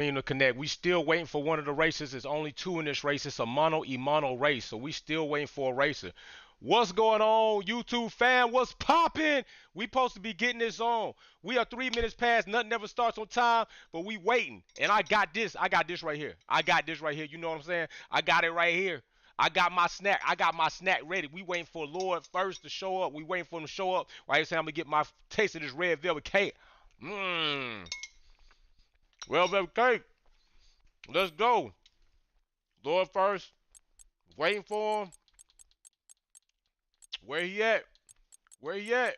To connect. We still waiting for one of the races. There's only two in this race. It's a mono race, so we still waiting for a racer. What's going on, YouTube fam? What's popping? We supposed to be getting this on. We are 3 minutes past. Nothing never starts on time, but we waiting. And I got this. I got this right here. I got this right here. You know what I'm saying? I got it right here. I got my snack. I got my snack ready. We waiting for Lorde first to show up. We waiting for him to show up. Right here, I'm gonna get my taste of this red velvet cake. Red velvet cake. Let's go. Lorde first. Waiting for him. Where he at? Where he at?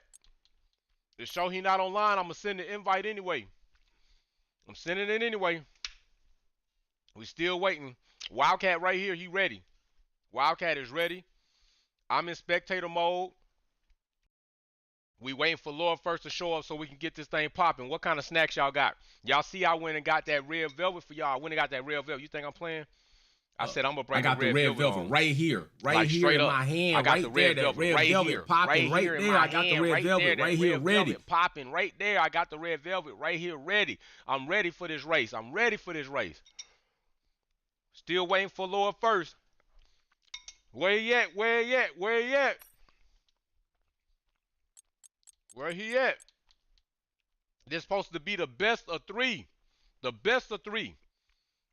To show he not online, I'm going to send the invite anyway. I'm sending it anyway. We still waiting. Wildcat right here. He ready. Wildcat is ready. I'm in spectator mode. We waiting for Lorde first to show up so we can get this thing popping. What kind of snacks y'all got? Y'all see I went and got that red velvet for y'all. I went and got that red velvet. You think I'm playing? I said I'm gonna bring the red velvet right here, right here in my hand. I got the red velvet right here, popping right there. I got the red velvet right here ready. Popping right there. I got the red velvet right here ready. I'm ready for this race. I'm ready for this race. Still waiting for Lorde first. Where he at? Where he at? Where he at? Where he at? This supposed to be the best of three. The best of three.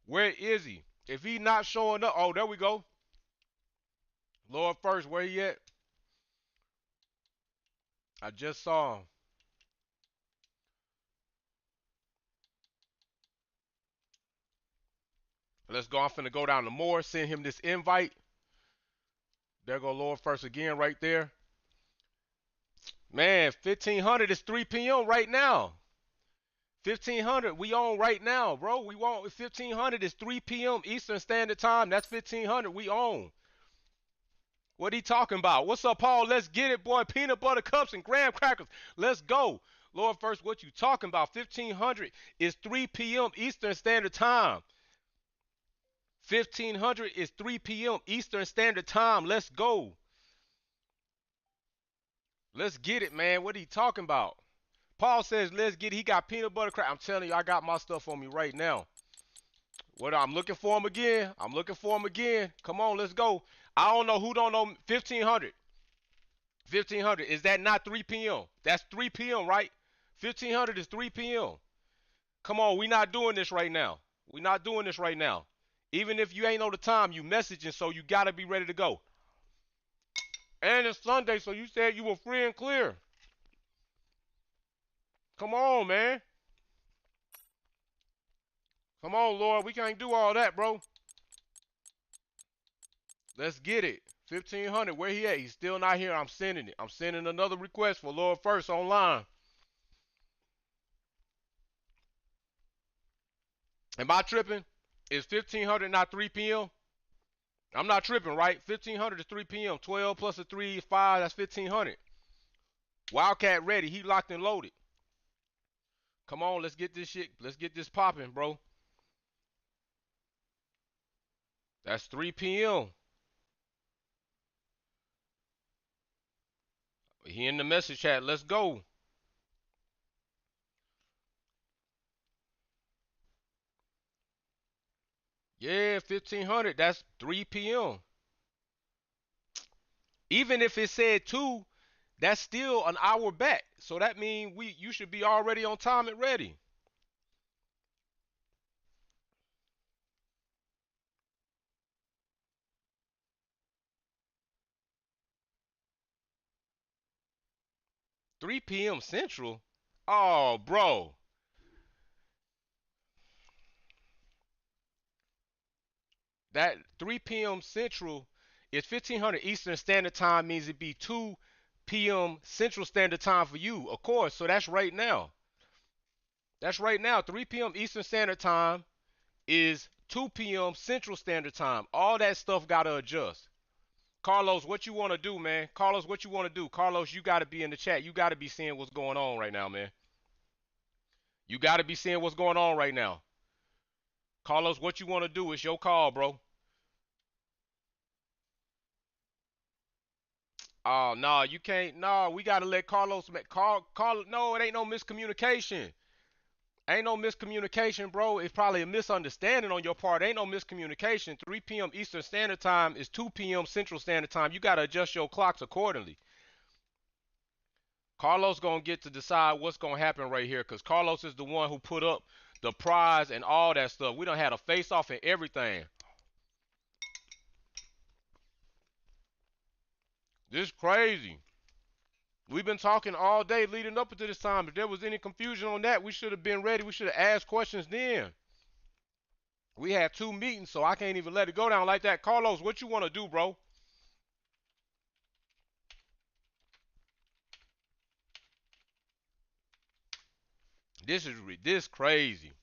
Where is he? If he not showing up, oh, there we go. Lorde first, where he at? I just saw him. Let's go. I'm finna go down to more, send him this invite. There go Lorde first again right there. Man, 1500 is 3 p.m. right now. 1500, we on right now, bro. We want 1500 is 3 p.m. Eastern Standard Time. That's 1500. We on. What he talking about? What's up, Paul? Let's get it, boy. Peanut butter cups and graham crackers. Let's go. Lorde first, what you talking about? 1500 is 3 p.m. Eastern Standard Time. 1500 is 3 p.m. Eastern Standard Time. Let's go. Let's get it, man. What he talking about? Paul says, let's get it. He got peanut butter crack. I'm telling you, I got my stuff on me right now. What I'm looking for him again. I'm looking for him again. Come on, let's go. I don't know who don't know 1500. 1500. Is that not 3 p.m.? That's 3 p.m., right? 1500 is 3 p.m. Come on, we not doing this right now. We not doing this right now. Even if you ain't know the time, you messaging, so you got to be ready to go. And it's Sunday, so you said you were free and clear. Come on, man. Come on, Lorde. We can't do all that, bro. Let's get it. 1500. Where he at? He's still not here. I'm sending it. I'm sending another request for Lorde first online. Am I tripping? Is 1500 not 3 p.m.? I'm not tripping, right? 1500 is 3 p.m. 12 plus a 3 is 5. That's 1500. Wildcat ready. He locked and loaded. Come on, let's get this shit. Let's get this popping, bro. That's 3 p.m. He in the message chat. Let's go. Yeah, 1500. That's 3 p.m. Even if it said 2, that's still an hour back. So that means you should be already on time and ready. $3 p.m. Central? Oh, bro. That 3 p.m. Central is 1500 Eastern Standard Time, means it'd be 2 p.m. Central Standard Time for you, of course. So that's right now. That's right now. 3 p.m. Eastern Standard Time is 2 p.m. Central Standard Time. All that stuff got to adjust. Carlos, what you want to do, man? Carlos, what you want to do? Carlos, you got to be in the chat. You got to be seeing what's going on right now, man. You got to be seeing what's going on right now. Carlos, what you want to do? It's your call, bro. Oh, no, you can't. No, we got to let Carlos. Carlos, no, it ain't no miscommunication. Ain't no miscommunication, bro. It's probably a misunderstanding on your part. Ain't no miscommunication. 3 p.m. Eastern Standard Time is 2 p.m. Central Standard Time. You gotta adjust your clocks accordingly. Carlos gonna get to decide what's gonna happen right here, cause Carlos is the one who put up the prize and all that stuff. We done had a face off and everything. This crazy. We've been talking all day leading up to this time. If there was any confusion on that, we should have been ready. We should have asked questions then. We had 2 meetings, so I can't even let it go down like that. Carlos, what you want to do, bro? This crazy.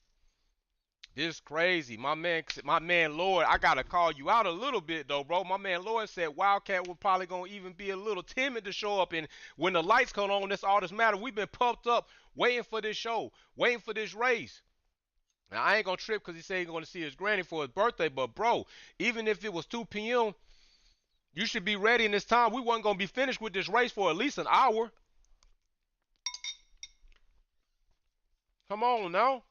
This crazy. My man Lord, I gotta call you out a little bit though, bro. My man Lord said Wildcat was probably gonna even be a little timid to show up, and when the lights come on, that's all that matters. We've been pumped up, waiting for this show, waiting for this race. Now I ain't gonna trip because he said he's gonna see his granny for his birthday, but bro, even if it was 2 p.m., you should be ready in this time. We wasn't gonna be finished with this race for at least an hour. Come on now.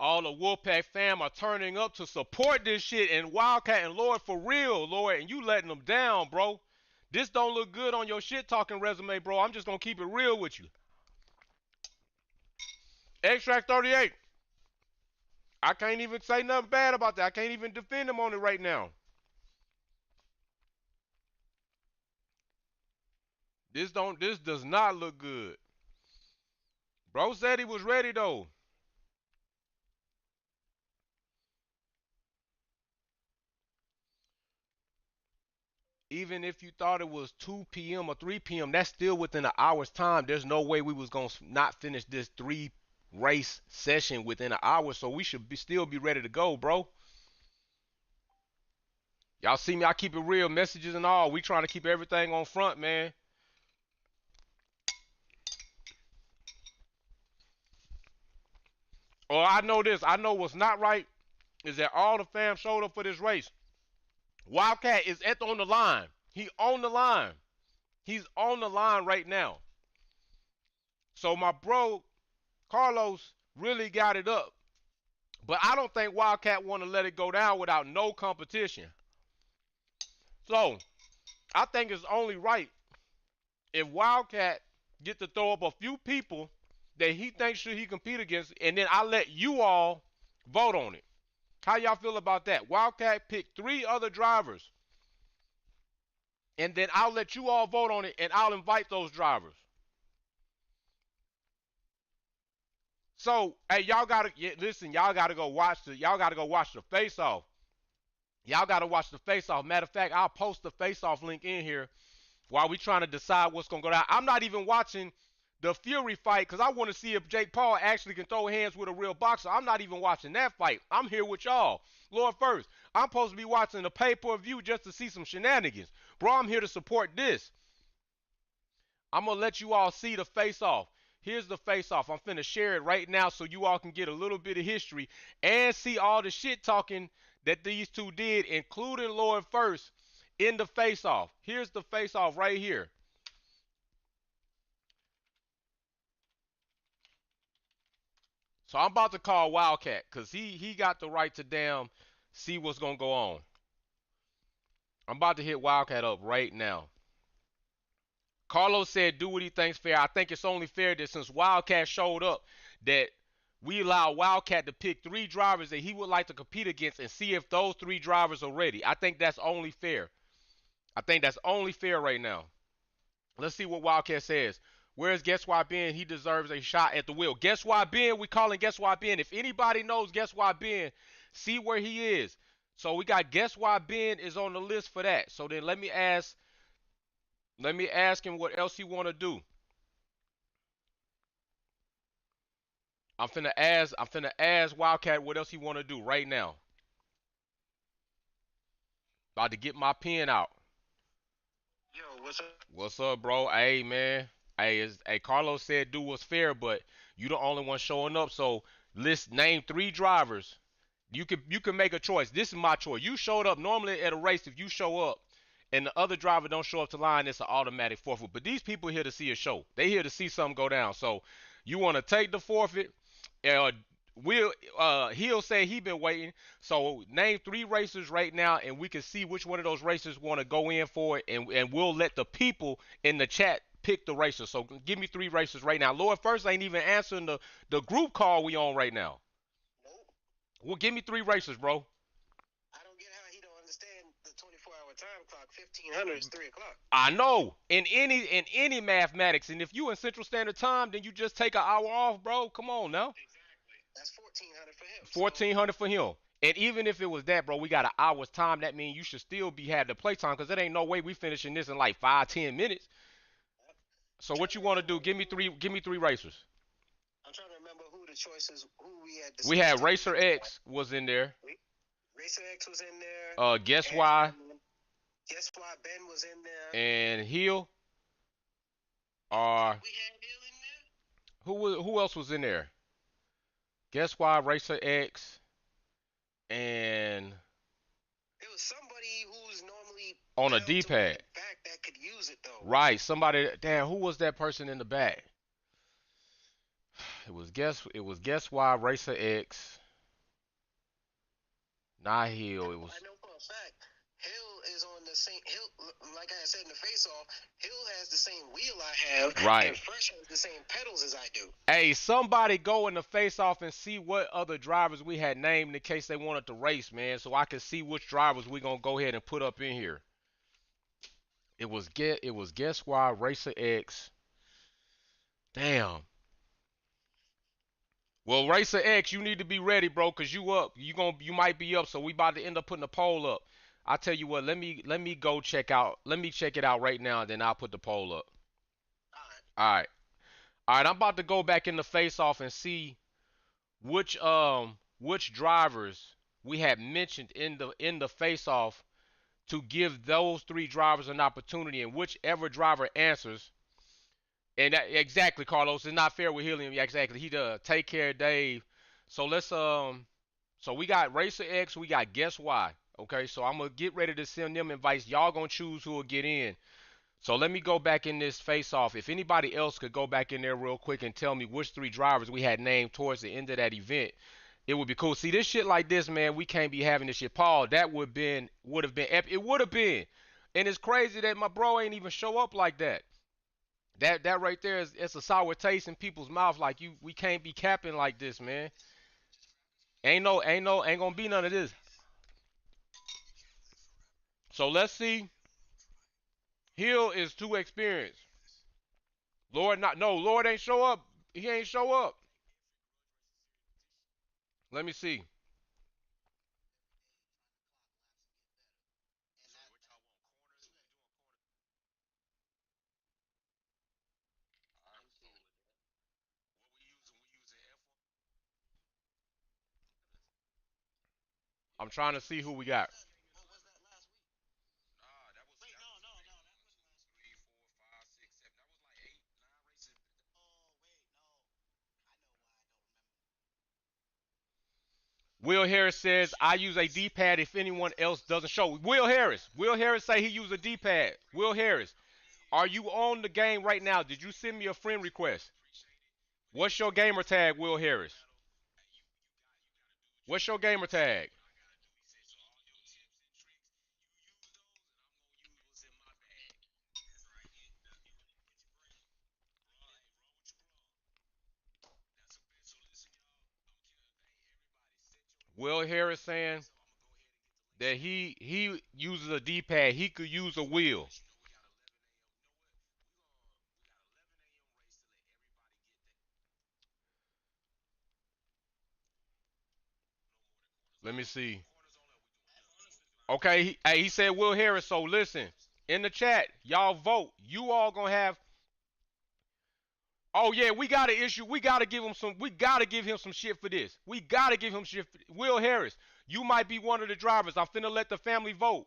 All the Wolfpack fam are turning up to support this shit and Wildcat and Lord for real, Lord, and you letting them down, bro. This don't look good on your shit talking resume, bro. I'm just gonna keep it real with you. Extract 38. I can't even say nothing bad about that. I can't even defend him on it right now. This does not look good. Bro said he was ready though. Even if you thought it was 2 p.m. or 3 p.m., that's still within an hour's time. There's no way we was gonna not finish this 3 race session within an hour, so we should still be ready to go, bro. Y'all see me? I keep it real, messages and all. We trying to keep everything on front, man. Oh, I know this. I know what's not right is that all the fam showed up for this race. Wildcat is on the line. He on the line. He's on the line right now. So my bro Carlos really got it up. But I don't think Wildcat want to let it go down without no competition. So I think it's only right if Wildcat get to throw up a few people that he thinks should he compete against, and then I let you all vote on it. How y'all feel about that? Wildcat picked 3 other drivers, and then I'll let you all vote on it, and I'll invite those drivers. So, hey, y'all gotta listen. Y'all gotta go watch the face off. Y'all gotta watch the face off. Matter of fact, I'll post the face off link in here while we trying to decide what's gonna go down. I'm not even watching the Fury fight because I want to see if Jake Paul actually can throw hands with a real boxer. I'm not even watching that fight. I'm here with y'all. Lord first, I'm supposed to be watching the pay-per-view just to see some shenanigans. Bro, I'm here to support this. I'm going to let you all see the face-off. Here's the face-off. I'm finna share it right now so you all can get a little bit of history and see all the shit talking that these two did, including Lord first, in the face-off. Here's the face-off right here. So I'm about to call Wildcat because he got the right to damn see what's going to go on. I'm about to hit Wildcat up right now. Carlos said do what he thinks fair. I think it's only fair that since Wildcat showed up that we allow Wildcat to pick 3 drivers that he would like to compete against and see if those 3 drivers are ready. I think that's only fair. I think that's only fair right now. Let's see what Wildcat says. Where's Guess Why Ben? He deserves a shot at the wheel. Guess Why Ben? We call him Guess Why Ben. If anybody knows Guess Why Ben, see where he is. So we got Guess Why Ben is on the list for that. So then let me ask him what else he want to do. I'm finna ask Wildcat what else he wanna do right now. About to get my pen out. Yo, what's up? What's up, bro? Hey, man. Hey, Carlos said do what's fair, but you the only one showing up. So name 3 drivers. You can make a choice. This is my choice. You showed up normally at a race. If you show up and the other driver don't show up to line, it's an automatic forfeit. But these people here to see a show. They here to see something go down. So you want to take the forfeit? Uh, he'll say he been waiting. So name 3 racers right now, and we can see which one of those racers want to go in for it, and we'll let the people in the chat pick the racers. So give me 3 racers right now. Lord first ain't even answering the group call we on right now. Nope. Well, give me 3 racers, bro. I don't get how he don't understand the 24-hour time clock. 1500 is 3 o'clock. I know. In any mathematics, and if you in Central Standard Time, then you just take an hour off, bro. Come on now. Exactly. That's 1400 for him. 1400 for him. And even if it was that, bro, we got an hour's time. That means you should still be had the play time, because there ain't no way we finishing this in like 5-10 minutes. So what you want to do? Give me three racers. I'm trying to remember who the choices, who we had. We had Racer X was in there. Racer X was in there. Guess why? Guess why Ben was in there. And Hill. We had Hill in there. Who else was in there? Guess why? Racer X. And it was somebody who's normally on a D-pad. Back that could use it though. Right, somebody. Damn, who was that person in the back? It was guess why Racer X. Not Hill. It was. I know for a fact. Hill is on the same. Hill, like I said in the face-off, Hill has the same wheel I have. Right. And Fresh has the same pedals as I do. Hey, somebody go in the face-off and see what other drivers we had named in case they wanted to race, man, so I can see which drivers we gonna go ahead and put up in here. It was guess why Racer X. Damn. Well, Racer X, you need to be ready, bro, cause you up. You might be up, so we about to end up putting a poll up. I tell you what, let me go check out. Let me check it out right now, and then I'll put the poll up. All right. I'm about to go back in the face-off and see which drivers we had mentioned in the face-off to give those 3 drivers an opportunity, and whichever driver answers. And exactly, Carlos, it's not fair with Helium. Yeah, exactly. He does. Take care, Dave. So let's so we got Racer X, we got Guess Why. Okay, so I'm gonna get ready to send them invites. Y'all gonna choose who will get in. So let me go back in this face-off. If anybody else could go back in there real quick and tell me which 3 drivers we had named towards the end of that event, it would be cool. See, this shit like this, man, we can't be having this shit. Paul, that would have been epic. It would have been. And it's crazy that my bro ain't even show up like that. That right there it's a sour taste in people's mouth. Like we can't be capping like this, man. Ain't gonna be none of this. So let's see. Hill is too experienced. Lord Lord ain't show up. He ain't show up. Let me see. I'm trying to see who we got. Will Harris says, I use a D-pad if anyone else doesn't show. Will Harris say he used a D-pad. Will Harris, are you on the game right now? Did you send me a friend request? What's your gamer tag, Will Harris? What's your gamer tag? Will Harris saying that he uses a D-pad. He could use a wheel. Let me see. Okay, he said Will Harris. So listen, in the chat, y'all vote. You all gonna have Oh yeah, we got an issue. We gotta give him some. We gotta give him some shit for this. We gotta give him shit. Will Harris, you might be one of the drivers. I'm finna let the family vote.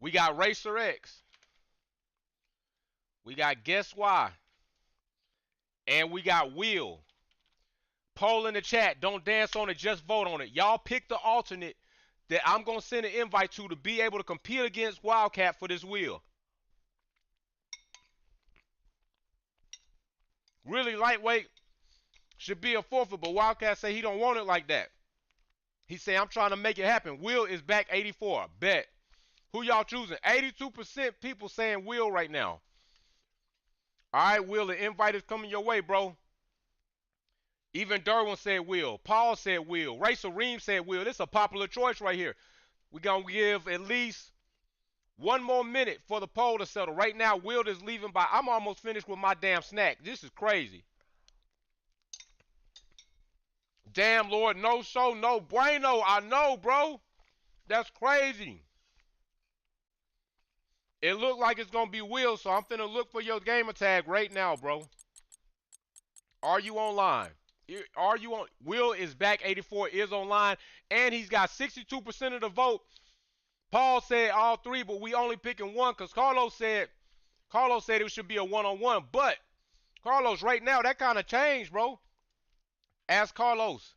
We got Racer X. We got Guess Why, and we got Will. Poll in the chat. Don't dance on it. Just vote on it. Y'all pick the alternate that I'm gonna send an invite to be able to compete against Wildcat for this wheel. Really lightweight should be a forfeit, but Wildcat say he don't want it like that. He say I'm trying to make it happen. Will is back 84. Bet. Who y'all choosing? 82% people saying Will right now. All right, Will, the invite is coming your way, bro. Even Derwin said Will. Paul said Will. Racer Reem said Will. This is a popular choice right here. We're going to give at least one more minute for the poll to settle. Right now, Will is leaving by. I'm almost finished with my damn snack. This is crazy. Damn, Lord, no show, no bueno. I know, bro. That's crazy. It looked like it's going to be Will, so I'm finna look for your gamer tag right now, bro. Are you online? Are you on? Will is back 84, is online, and he's got 62% of the vote. Paul said all three, but we only picking one because Carlos said it should be a one-on-one. But Carlos, right now, that kind of changed, bro. Ask Carlos.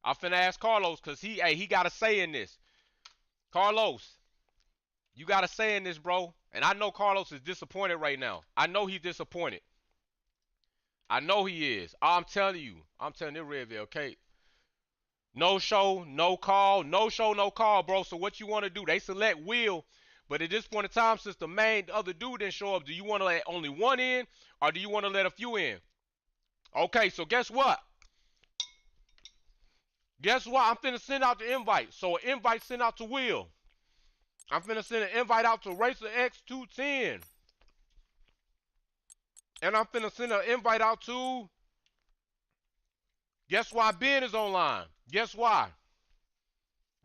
I'm finna ask Carlos because he got a say in this. Carlos, you got a say in this, bro. And I know Carlos is disappointed right now. I know he's disappointed. I know he is. I'm telling you. I'm telling you, Redville, okay? No show, no call. No show, no call, bro. So what you want to do? They select Will. But at this point in time, since the other dude didn't show up, do you want to let only one in? Or do you want to let a few in? Okay, so guess what? Guess what? I'm finna send out the invite. So an invite sent out to Will. I'm finna send an invite out to Racer X210. And I'm finna send an invite out to. Guess why Ben is online? Guess why?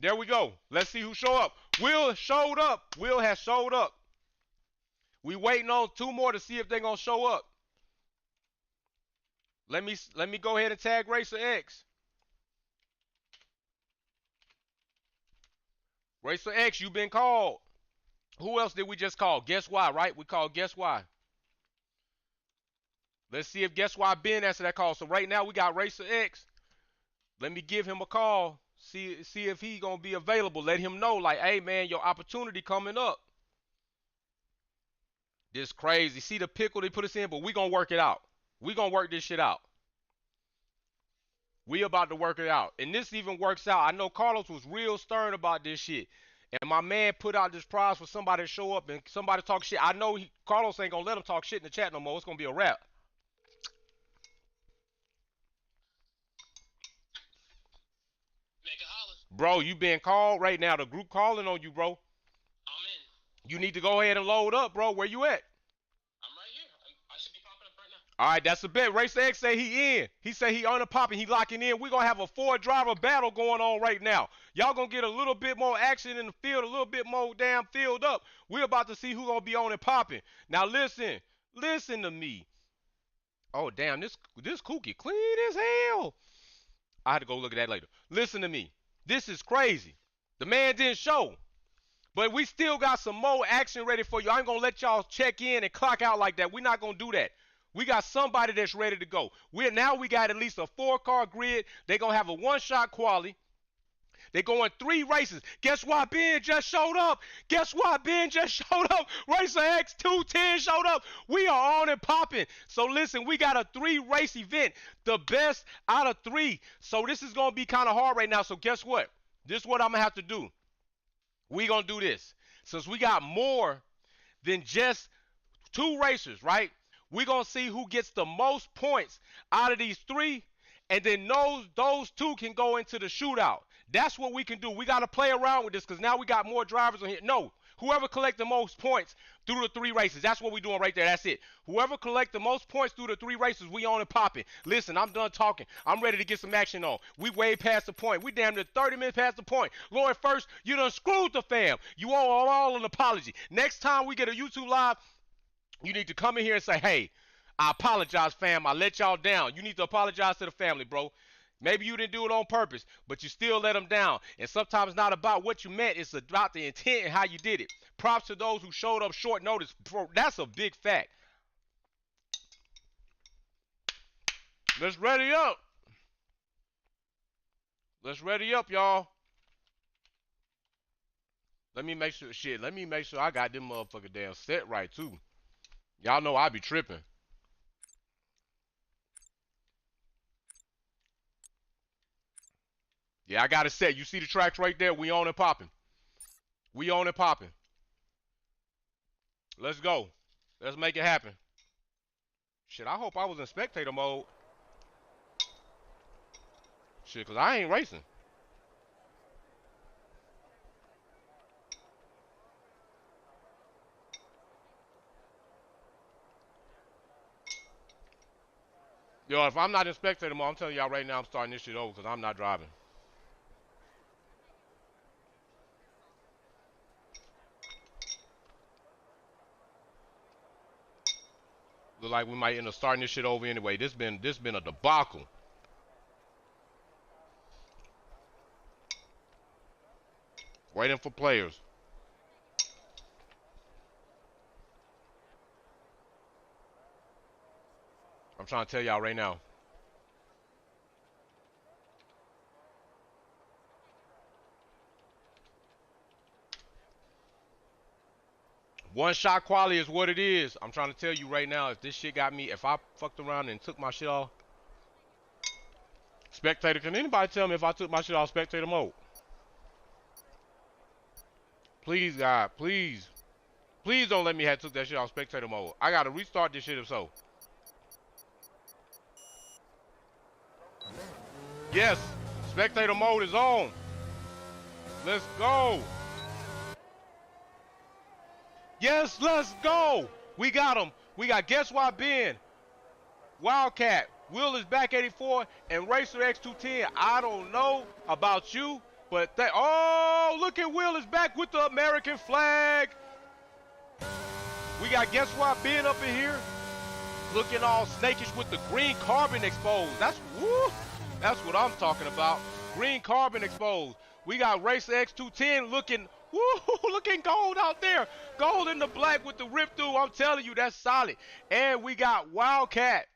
There we go. Let's see who show up. Will showed up. Will has showed up. We waiting on two more to see if they're gonna show up. Let me go ahead and tag Racer X. Racer X, you been called. Who else did we just call? Guess why, right? We called Guess Why. Let's see if Guess Why Ben answered that call. So right now we got Racer X. Let me give him a call. See if he gonna be available. Let him know, like, hey man, your opportunity coming up. This crazy. See the pickle they put us in, but we gonna work it out. We gonna work this shit out. We about to work it out. And this even works out. I know Carlos was real stern about this shit. And my man put out this prize for somebody to show up and somebody talk shit. I know Carlos ain't gonna let him talk shit in the chat no more. It's gonna be a wrap. Bro, you being called right now. The group calling on you, bro. I'm in. You need to go ahead and load up, bro. Where you at? I'm right here. I should be popping up right now. All right, that's a bet. Racer X say he in. He say he on the popping. He locking in. We're going to have a 4-driver battle going on right now. Y'all going to get a little bit more action in the field, a little bit more damn filled up. We're about to see who going to be on and popping. Now, listen. Listen to me. Oh, damn. This cookie clean as hell. I had to go look at that later. Listen to me. This is crazy. The man didn't show. But we still got some more action ready for you. I ain't going to let y'all check in and clock out like that. We're not going to do that. We got somebody that's ready to go. We got at least a 4-car grid. They're going to have a one-shot quali. They're going 3 races. Guess why Ben just showed up? Guess why Ben just showed up? Racer X210 showed up. We are on and popping. So listen, we got a 3-race event. The best out of 3. So this is going to be kind of hard right now. So guess what? This is what I'm going to have to do. We going to do this. Since we got more than just 2 racers, right? We're going to see who gets the most points out of these 3. And then those 2 can go into the shootout. That's what we can do. We got to play around with this because now we got more drivers on here. No, whoever collect the most points through the 3 races, that's what we doing right there. That's it. Whoever collect the most points through the 3 races, we on and popping. Listen, I'm done talking. I'm ready to get some action on. We way past the point. We damn near 30 minutes past the point. Lord, first, you done screwed the fam. You owe all an apology. Next time we get a YouTube live, you need to come in here and say, hey, I apologize, fam. I let y'all down. You need to apologize to the family, bro. Maybe you didn't do it on purpose, but you still let them down. And sometimes it's not about what you meant. It's about the intent and how you did it. Props to those who showed up short notice. Bro, that's a big fact. Let's ready up. Let's ready up, y'all. Let me make sure, let me make sure I got them motherfucker damn set right, too. Y'all know I be tripping. Yeah, I got it set. You see the tracks right there? We on and popping. We on and popping. Let's go. Let's make it happen. Shit, I hope I was in spectator mode. Shit, because I ain't racing. Yo, if I'm not in spectator mode, I'm telling y'all right now I'm starting this shit over because I'm not driving. Look like we might end up starting this shit over anyway. This been a debacle. Waiting for players. I'm trying to tell y'all right now. One shot quality is what it is. I'm trying to tell you right now, if this shit got me, if I fucked around and took my shit off. Spectator, can anybody tell me if I took my shit off spectator mode? Please, God, please. Please don't let me have took that shit off spectator mode. I gotta restart this shit if so. Yes, spectator mode is on. Let's go. Yes, let's go. We got him. We got Guess What Ben, Wildcat, Will is back 84, and Racer X210. I don't know about you, but oh, look at Will is back with the American flag. We got Guess What Ben up in here, looking all snakish with the green carbon exposed. That's woo. That's what I'm talking about. Green carbon exposed. We got Racer X210 looking. Woo, looking gold out there. Gold in the black with the rip through. I'm telling you, that's solid. And we got Wildcat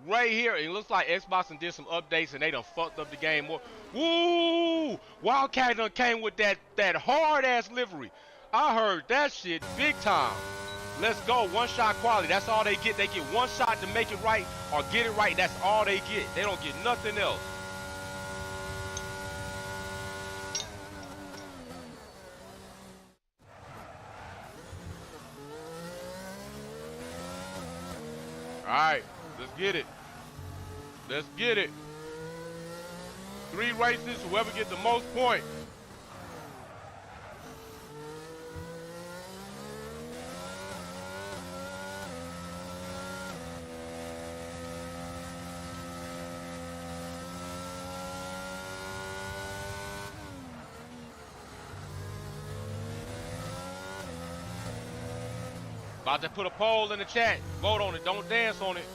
right here. It looks like Xbox did some updates and they done fucked up the game more. Woo! Wildcat done came with that hard-ass livery. I heard that shit big time. Let's go. One shot quality. That's all they get. They get one shot to make it right or get it right. That's all they get. They don't get nothing else. All right, let's get it. Let's get it. 3 races, whoever gets the most points. About to put a poll in the chat. Vote on it. Don't dance on it.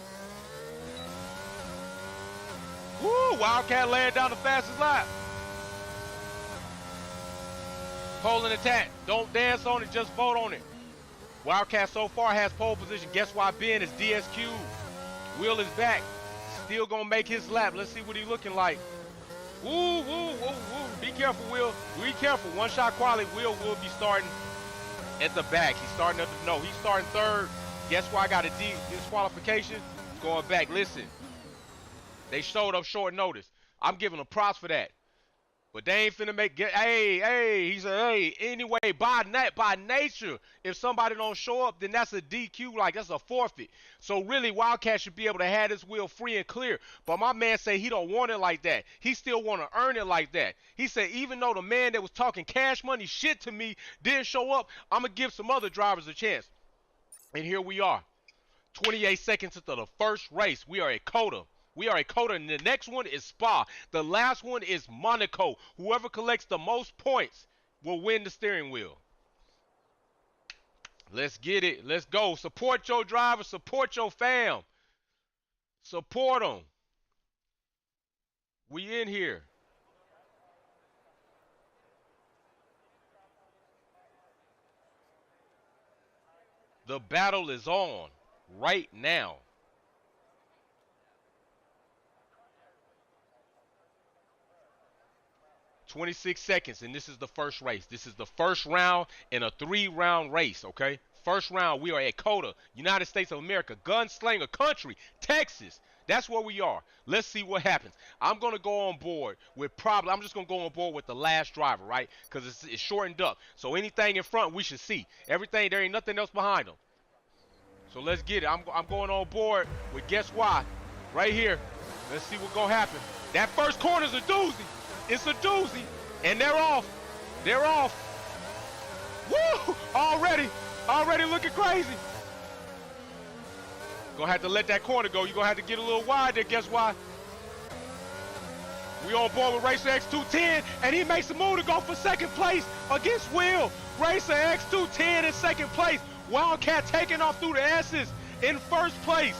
Woo! Wildcat laying down the fastest lap. Poll in the chat. Don't dance on it. Just vote on it. Wildcat so far has pole position. Guess why Ben is DSQ. Will is back. Still gonna make his lap. Let's see what he's looking like. Woo, woo, woo, woo. Be careful, Will. Be careful. One shot quality. Will be starting at the back. He's starting at the, no, he's starting 3rd. Guess why I got a disqualification? Going back. Listen, they showed up short notice. I'm giving them props for that. But they ain't finna hey, he said, hey, anyway, by nature, if somebody don't show up, then that's a DQ, like that's a forfeit. So really, Wildcat should be able to have this wheel free and clear. But my man say he don't want it like that. He still want to earn it like that. He said even though the man that was talking cash money shit to me didn't show up, I'm gonna give some other drivers a chance. And here we are, 28 seconds into the first race. We are at Coda. And the next one is Spa. The last one is Monaco. Whoever collects the most points will win the steering wheel. Let's get it. Let's go. Support your driver. Support your fam. Support them. We in here. The battle is on right now. 26 seconds, and this is the first race. This is the first round in a 3-round race, okay? First round, we are at Coda, United States of America, Gunslinger Country, Texas. That's where we are. Let's see what happens. I'm going to go on board with I'm just going to go on board with the last driver, right? Because it's shortened up. So anything in front, we should see. Everything, there ain't nothing else behind them. So let's get it. I'm going on board with guess why? Right here. Let's see what's going to happen. That first corner's a doozy. It's a doozy, and they're off. They're off. Woo! Already looking crazy. Gonna have to let that corner go. You're gonna have to get a little wide there. Guess why? We on board with Racer X210, and he makes a move to go for second place against Will. Racer X210 in second place. Wildcat taking off through the S's in first place.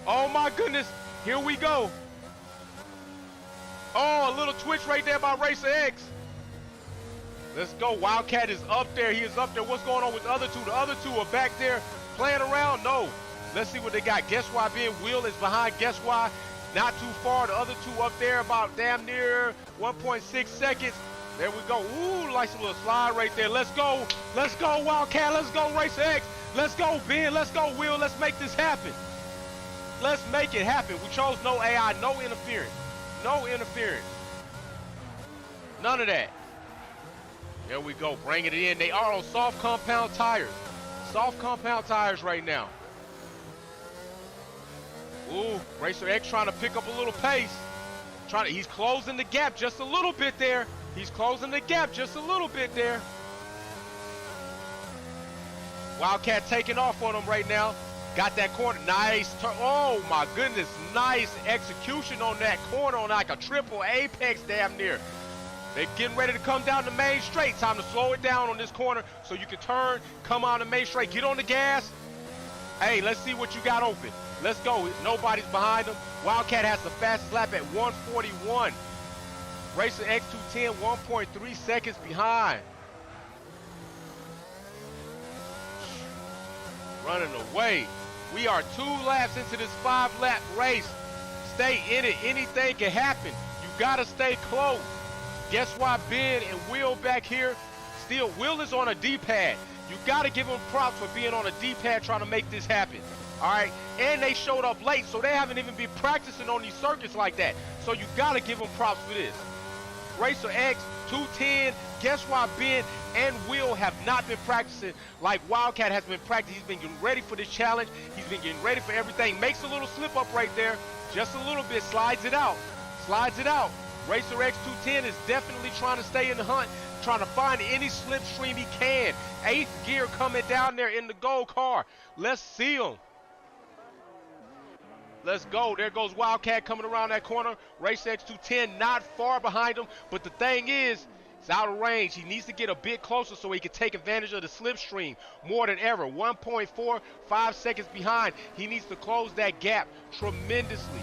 Oh my goodness. Here we go. Oh, a little twitch right there by Racer X. Let's go. Wildcat is up there. He is up there. What's going on with the other two? The other two are back there playing around. No. Let's see what they got. Guess why being Will is behind. Guess why? Not too far. The other two up there about damn near 1.6 seconds. There we go. Ooh, nice little slide right there. Let's go. Let's go, Wildcat. Let's go, Racer X. Let's go, Ben. Let's go, Will. Let's make this happen. Let's make it happen. We chose no AI, no interference. No interference. None of that. There we go. Bringing it in. They are on soft compound tires. Soft compound tires right now. Ooh, Racer X trying to pick up a little pace. He's closing the gap just a little bit there. He's closing the gap just a little bit there. Wildcat taking off on him right now. Got that corner. Nice turn. Oh, my goodness. Nice execution on that corner on like a triple apex damn near. They're getting ready to come down the main straight. Time to slow it down on this corner so you can turn, come on the main straight, get on the gas. Hey, let's see what you got open. Let's go. Nobody's behind them. Wildcat has the fastest lap at 1:41. Racer X210, 1.3 seconds behind. Running away. We are 2 laps into this 5-lap race. Stay in it. Anything can happen. You got to stay close. Guess why Ben and Will back here? Still, Will is on a D-pad. You got to give him props for being on a D-pad trying to make this happen. All right? And they showed up late, so they haven't even been practicing on these circuits like that. So you got to give them props for this. Racer X, 210. Guess why Ben and Will have not been practicing like Wildcat has been practicing? He's been getting ready for this challenge. He's been getting ready for everything. Makes a little slip up right there. Just a little bit. Slides it out. Slides it out. Racer X210 is definitely trying to stay in the hunt, trying to find any slipstream he can. 8th gear coming down there in the gold car. Let's see him. Let's go. There goes Wildcat coming around that corner. Racer X210 not far behind him, but the thing is, it's out of range. He needs to get a bit closer so he can take advantage of the slipstream more than ever. 1.45 seconds behind. He needs to close that gap tremendously.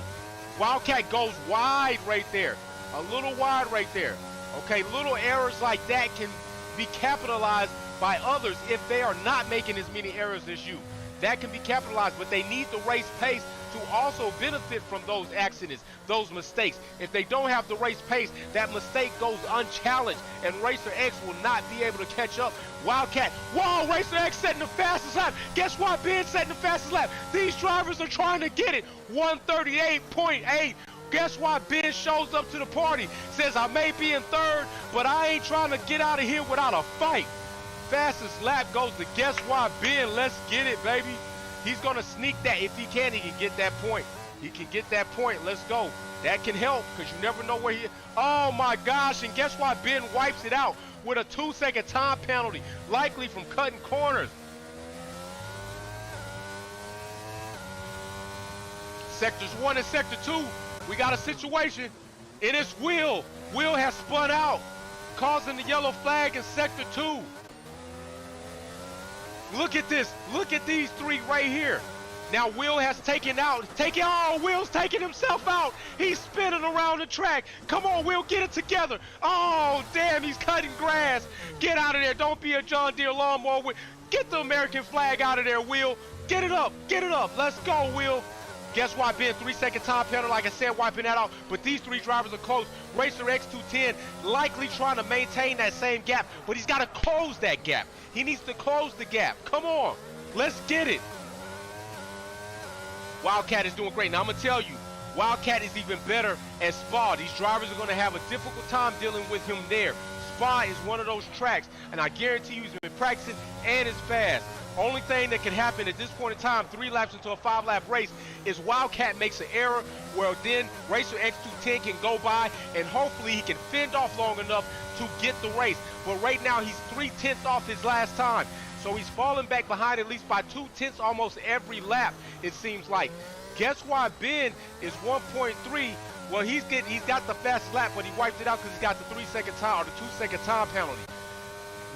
Wildcat goes wide right there. A little wide right there. Okay, little errors like that can be capitalized by others if they are not making as many errors as you. That can be capitalized, but they need the race pace to also benefit from those accidents, those mistakes. If they don't have the race pace, that mistake goes unchallenged, and Racer X will not be able to catch up. Wildcat, whoa, Racer X setting the fastest lap. Guess what? Ben setting the fastest lap. These drivers are trying to get it. 138.8. guess why Ben shows up to the party? Says, I may be in third, but I ain't trying to get out of here without a fight. Fastest lap goes to guess why Ben. Let's get it, baby. He's going to sneak that. If he can get that point. He can get that point. Let's go. That can help because you never know where he is. Oh, my gosh. And guess why Ben wipes it out with a 2-second time penalty, likely from cutting corners. Sectors 1 and Sector 2, we got a situation. It is Will. Will has spun out, causing the yellow flag in Sector 2. Look at this. Look at these three right here. Now Will has Will's taking himself out. He's spinning around the track. Come on, Will, get it together. Oh, damn, he's cutting grass. Get out of there. Don't be a John Deere lawnmower. Get the American flag out of there, Will. Get it up. Get it up. Let's go, Will. Guess why, Ben? 3-second time penalty, like I said, wiping that out. But these three drivers are close. Racer X210 likely trying to maintain that same gap, but he's got to close that gap. He needs to close the gap. Come on. Let's get it. Wildcat is doing great. Now, I'm going to tell you, Wildcat is even better at Spa. These drivers are going to have a difficult time dealing with him there. Spa is one of those tracks, and I guarantee you he's been practicing and is fast. Only thing that can happen at this point in time, 3 laps into a 5-lap race, is Wildcat makes an error where then Racer X210 can go by and hopefully he can fend off long enough to get the race. But right now he's 3/10 off his last time. So he's falling back behind at least by 2/10 almost every lap, it seems like. Guess why Ben is 1.3? Well, he's got the fast lap, but he wiped it out because he's got the 3-second time or the 2-second time penalty.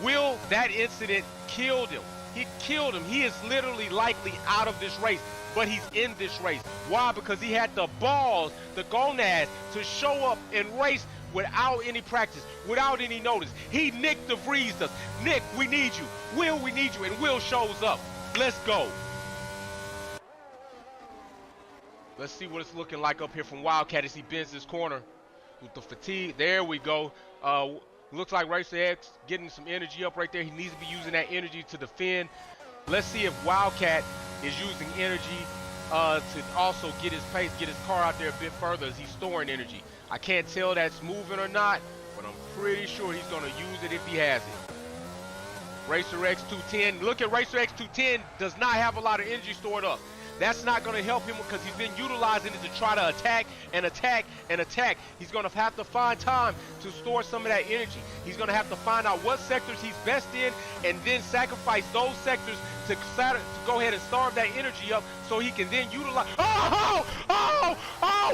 Will that incident killed him? He killed him. He is literally likely out of this race, but he's in this race. Why? Because he had the balls, the gonads, to show up and race without any practice, without any notice. He Nick DeVries us. Nick, we need you. Will, we need you. And Will shows up. Let's go. Let's see what it's looking like up here from Wildcat as he bends his corner with the fatigue. There we go. Looks like Racer X getting some energy up right there. He needs to be using that energy to defend. Let's see if Wildcat is using energy to also get his pace, get his car out there a bit further as he's storing energy. I can't tell that's moving or not, but I'm pretty sure he's going to use it if he has it. Racer X210. Look at Racer X210. Does not have a lot of energy stored up. That's not going to help him because he's been utilizing it to try to attack and attack and attack. He's going to have to find time to store some of that energy. He's going to have to find out what sectors he's best in and then sacrifice those sectors to go ahead and starve that energy up so he can then utilize.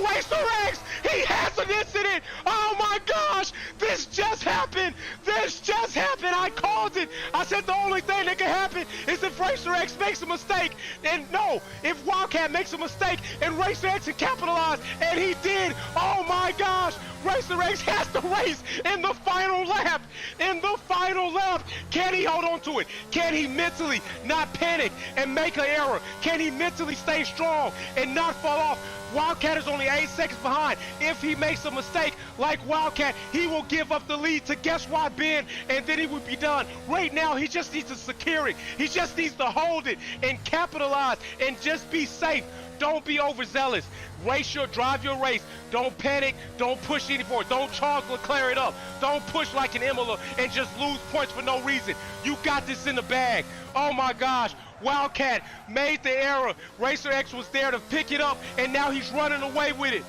Racer X! He has an incident! Oh my gosh! This just happened! This just happened! I called it! I said the only thing that can happen is if Racer X makes a mistake. And no, if Wildcat makes a mistake and Racer X can capitalize, and he did! Oh my gosh! Racer X has the race in the final lap! In the final lap! Can he hold on to it? Can he mentally not panic and make an error? Can he mentally stay strong and not fall off? Wildcat is only 8 seconds behind. If he makes a mistake like Wildcat, he will give up the lead to guess why Ben, and then he would be done. Right now, he just needs to secure it. He just needs to hold it and capitalize and just be safe. Don't be overzealous. Drive your race. Don't panic. Don't push any forward. Don't Charles Leclerc it up. Don't push like an Imola and just lose points for no reason. You got this in the bag. Oh my gosh. Wildcat made the error. Racer X was there to pick it up, and now he's running away with it.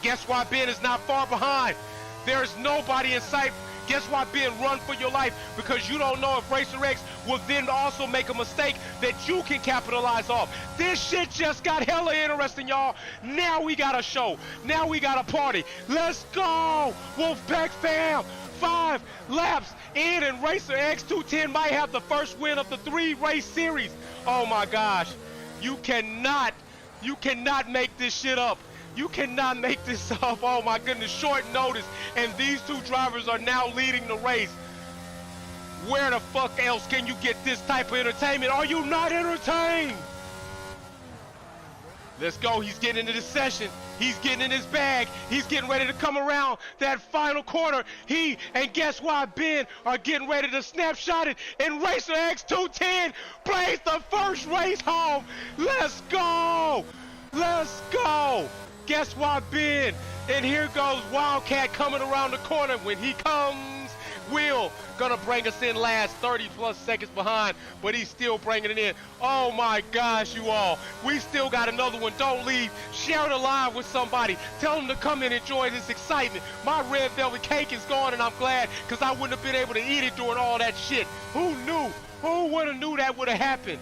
Guess why Ben is not far behind? There is nobody in sight. Guess why Ben, run for your life? Because you don't know if Racer X will then also make a mistake that you can capitalize off. This shit just got hella interesting, y'all. Now we got a show. Now we got a party. Let's go, Wolf Pack fam. 5 laps in, and Racer X210 might have the first win of the 3-race series. Oh my gosh. You cannot make this shit up. You cannot make this up. Oh my goodness, short notice. And these two drivers are now leading the race. Where the fuck else can you get this type of entertainment? Are you not entertained? Let's go. He's getting into this session. He's getting in his bag. He's getting ready to come around that final corner. He and guess why Ben are getting ready to snapshot it. And Racer X210 plays the first race home. Let's go. Let's go. Guess what, Ben? And here goes Wildcat coming around the corner. When he comes, Will gonna bring us in last, 30 plus seconds behind, but he's still bringing it in. Oh my gosh, you all. We still got another one. Don't leave. Share the live with somebody. Tell them to come and enjoy this excitement. My red velvet cake is gone, and I'm glad, because I wouldn't have been able to eat it during all that shit. Who knew? Who would have knew that would have happened?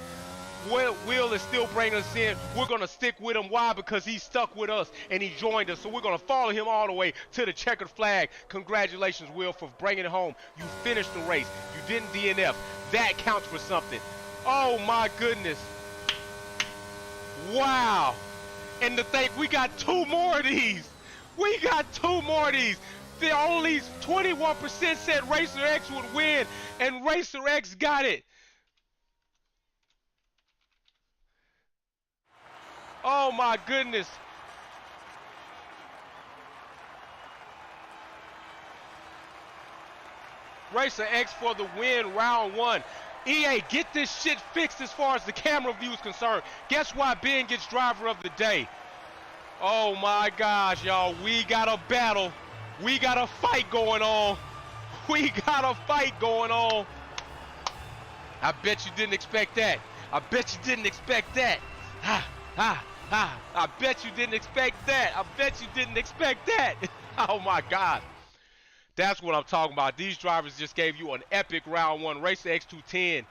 Will is still bringing us in. We're going to stick with him. Why? Because he stuck with us and he joined us. So we're going to follow him all the way to the checkered flag. Congratulations, Will, for bringing it home. You finished the race. You didn't DNF. That counts for something. Oh, my goodness. Wow. And to think we got 2 more of these. We got 2 more of these. The only 21% said Racer X would win, and Racer X got it. Oh my goodness. Racer X for the win, round 1. EA, get this shit fixed as far as the camera view is concerned. Guess why Ben gets driver of the day? Oh my gosh, y'all. We got a battle. We got a fight going on. We got a fight going on. I bet you didn't expect that. I bet you didn't expect that. Ha, ha. I bet you didn't expect that. I bet you didn't expect that. Oh my God. That's what I'm talking about. These drivers just gave you an epic round 1. Racer X210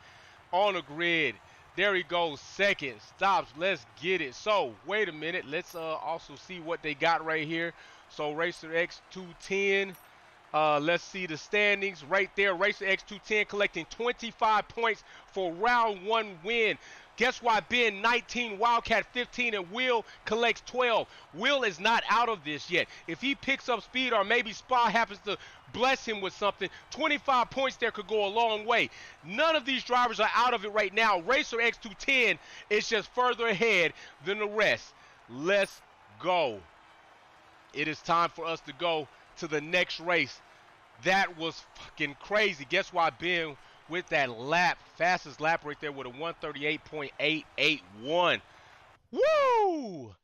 on the grid. There he goes, second. Stops. Let's get it. So, wait a minute. Let's also see what they got right here. So, Racer X210. Let's see the standings right there. Racer X210 collecting 25 points for round 1 win. Guess why Ben 19, Wildcat 15, and Will collects 12. Will is not out of this yet. If he picks up speed or maybe Spa happens to bless him with something, 25 points there could go a long way. None of these drivers are out of it right now. Racer X210 is just further ahead than the rest. Let's go. It is time for us to go to the next race. That was fucking crazy. Guess why Ben with that lap, fastest lap right there with a 138.881. Woo!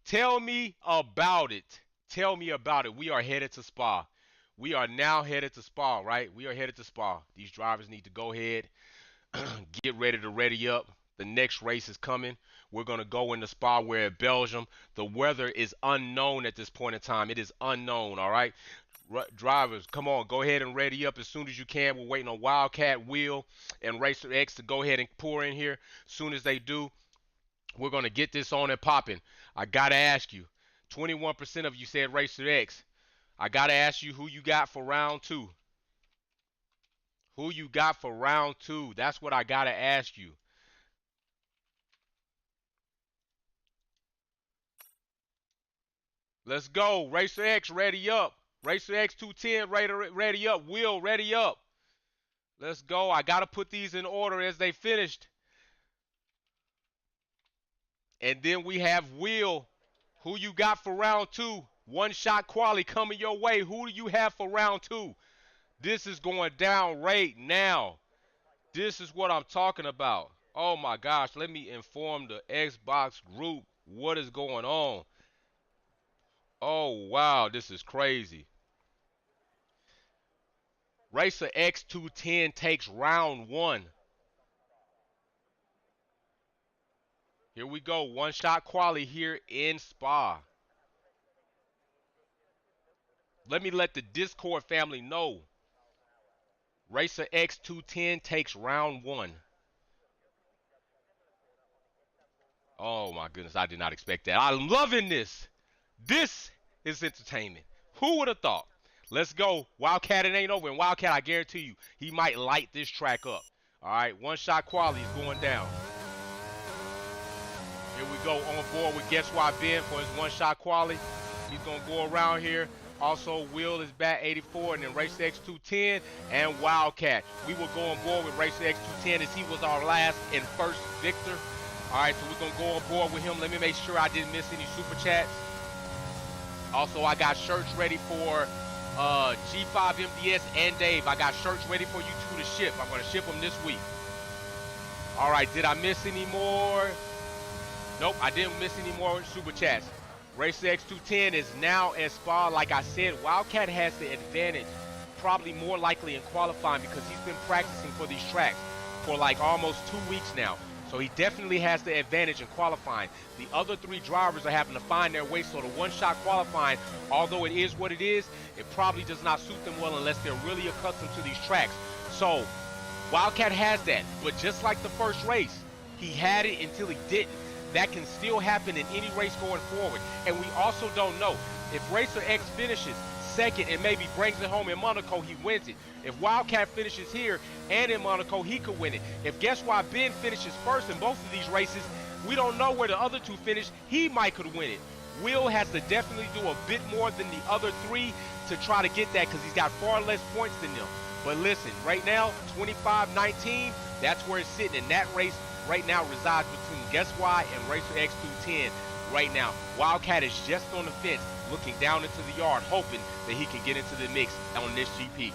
Tell me about it. Tell me about it. We are headed to Spa. We are now headed to Spa, right? We are headed to Spa. These drivers need to go ahead, get ready to ready up. The next race is coming. We're going to go into Spa. We're at Belgium. The weather is unknown at this point in time. It is unknown, all right? Drivers, come on, go ahead and ready up as soon as you can. We're waiting on Wildcat, Will, and Racer X to go ahead and pour in here. As soon as they do, we're going to get this on and popping. I got to ask you, 21% of you said Racer X. I got to ask you who you got for round 2. Who you got for round 2? That's what I got to ask you. Let's go. Racer X, ready up. Racer X210, ready up. Will, ready up. Let's go. I got to put these in order as they finished. And then we have Will. Who you got for round 2? One shot quali coming your way. Who do you have for round 2? This is going down right now. This is what I'm talking about. Oh my gosh. Let me inform the Xbox group what is going on. Oh, wow, this is crazy. Racer X210 takes round 1. Here we go. One shot quali here in Spa. Let me let the Discord family know. Racer X210 takes round 1. Oh, my goodness. I did not expect that. I'm loving this. This is entertainment. Who would have thought? Let's go. Wildcat, it ain't over. And Wildcat, I guarantee you, he might light this track up. All right, one shot quality is going down. Here we go on board with Guess Why Ben for his one shot quality. He's going to go around here. Also, Will is back 84, and then Racer X210 and Wildcat. We will go on board with Racer X210 as he was our last and first victor. All right, so we're going to go on board with him. Let me make sure I didn't miss any super chats. Also, I got shirts ready for G5 MDS and Dave. I got shirts ready for you two to ship. I'm going to ship them this week. All right, did I miss any more? Nope, I didn't miss any more super chats. Racer X210 is now in Spa. Like I said, Wildcat has the advantage, probably more likely in qualifying because he's been practicing for these tracks for like almost 2 weeks now. So he definitely has the advantage in qualifying. The other 3 drivers are having to find their way, so the one-shot qualifying, although it is what it is, it probably does not suit them well unless they're really accustomed to these tracks. So Wildcat has that, but just like the first race, he had it until he didn't. That can still happen in any race going forward. And we also don't know. If Racer X finishes second and maybe brings it home in Monaco, he wins it. If Wildcat finishes here and in Monaco, he could win it. If Guess Why Ben finishes first in both of these races, we don't know where the other 2 finish, he might could win it. Will has to definitely do a bit more than the other 3 to try to get that because he's got far less points than them. But listen, right now, 25-19, that's where it's sitting. And that race right now resides between Guess Why and Racer X210 right now. Wildcat is just on the fence, looking down into the yard, hoping that he can get into the mix on this GP.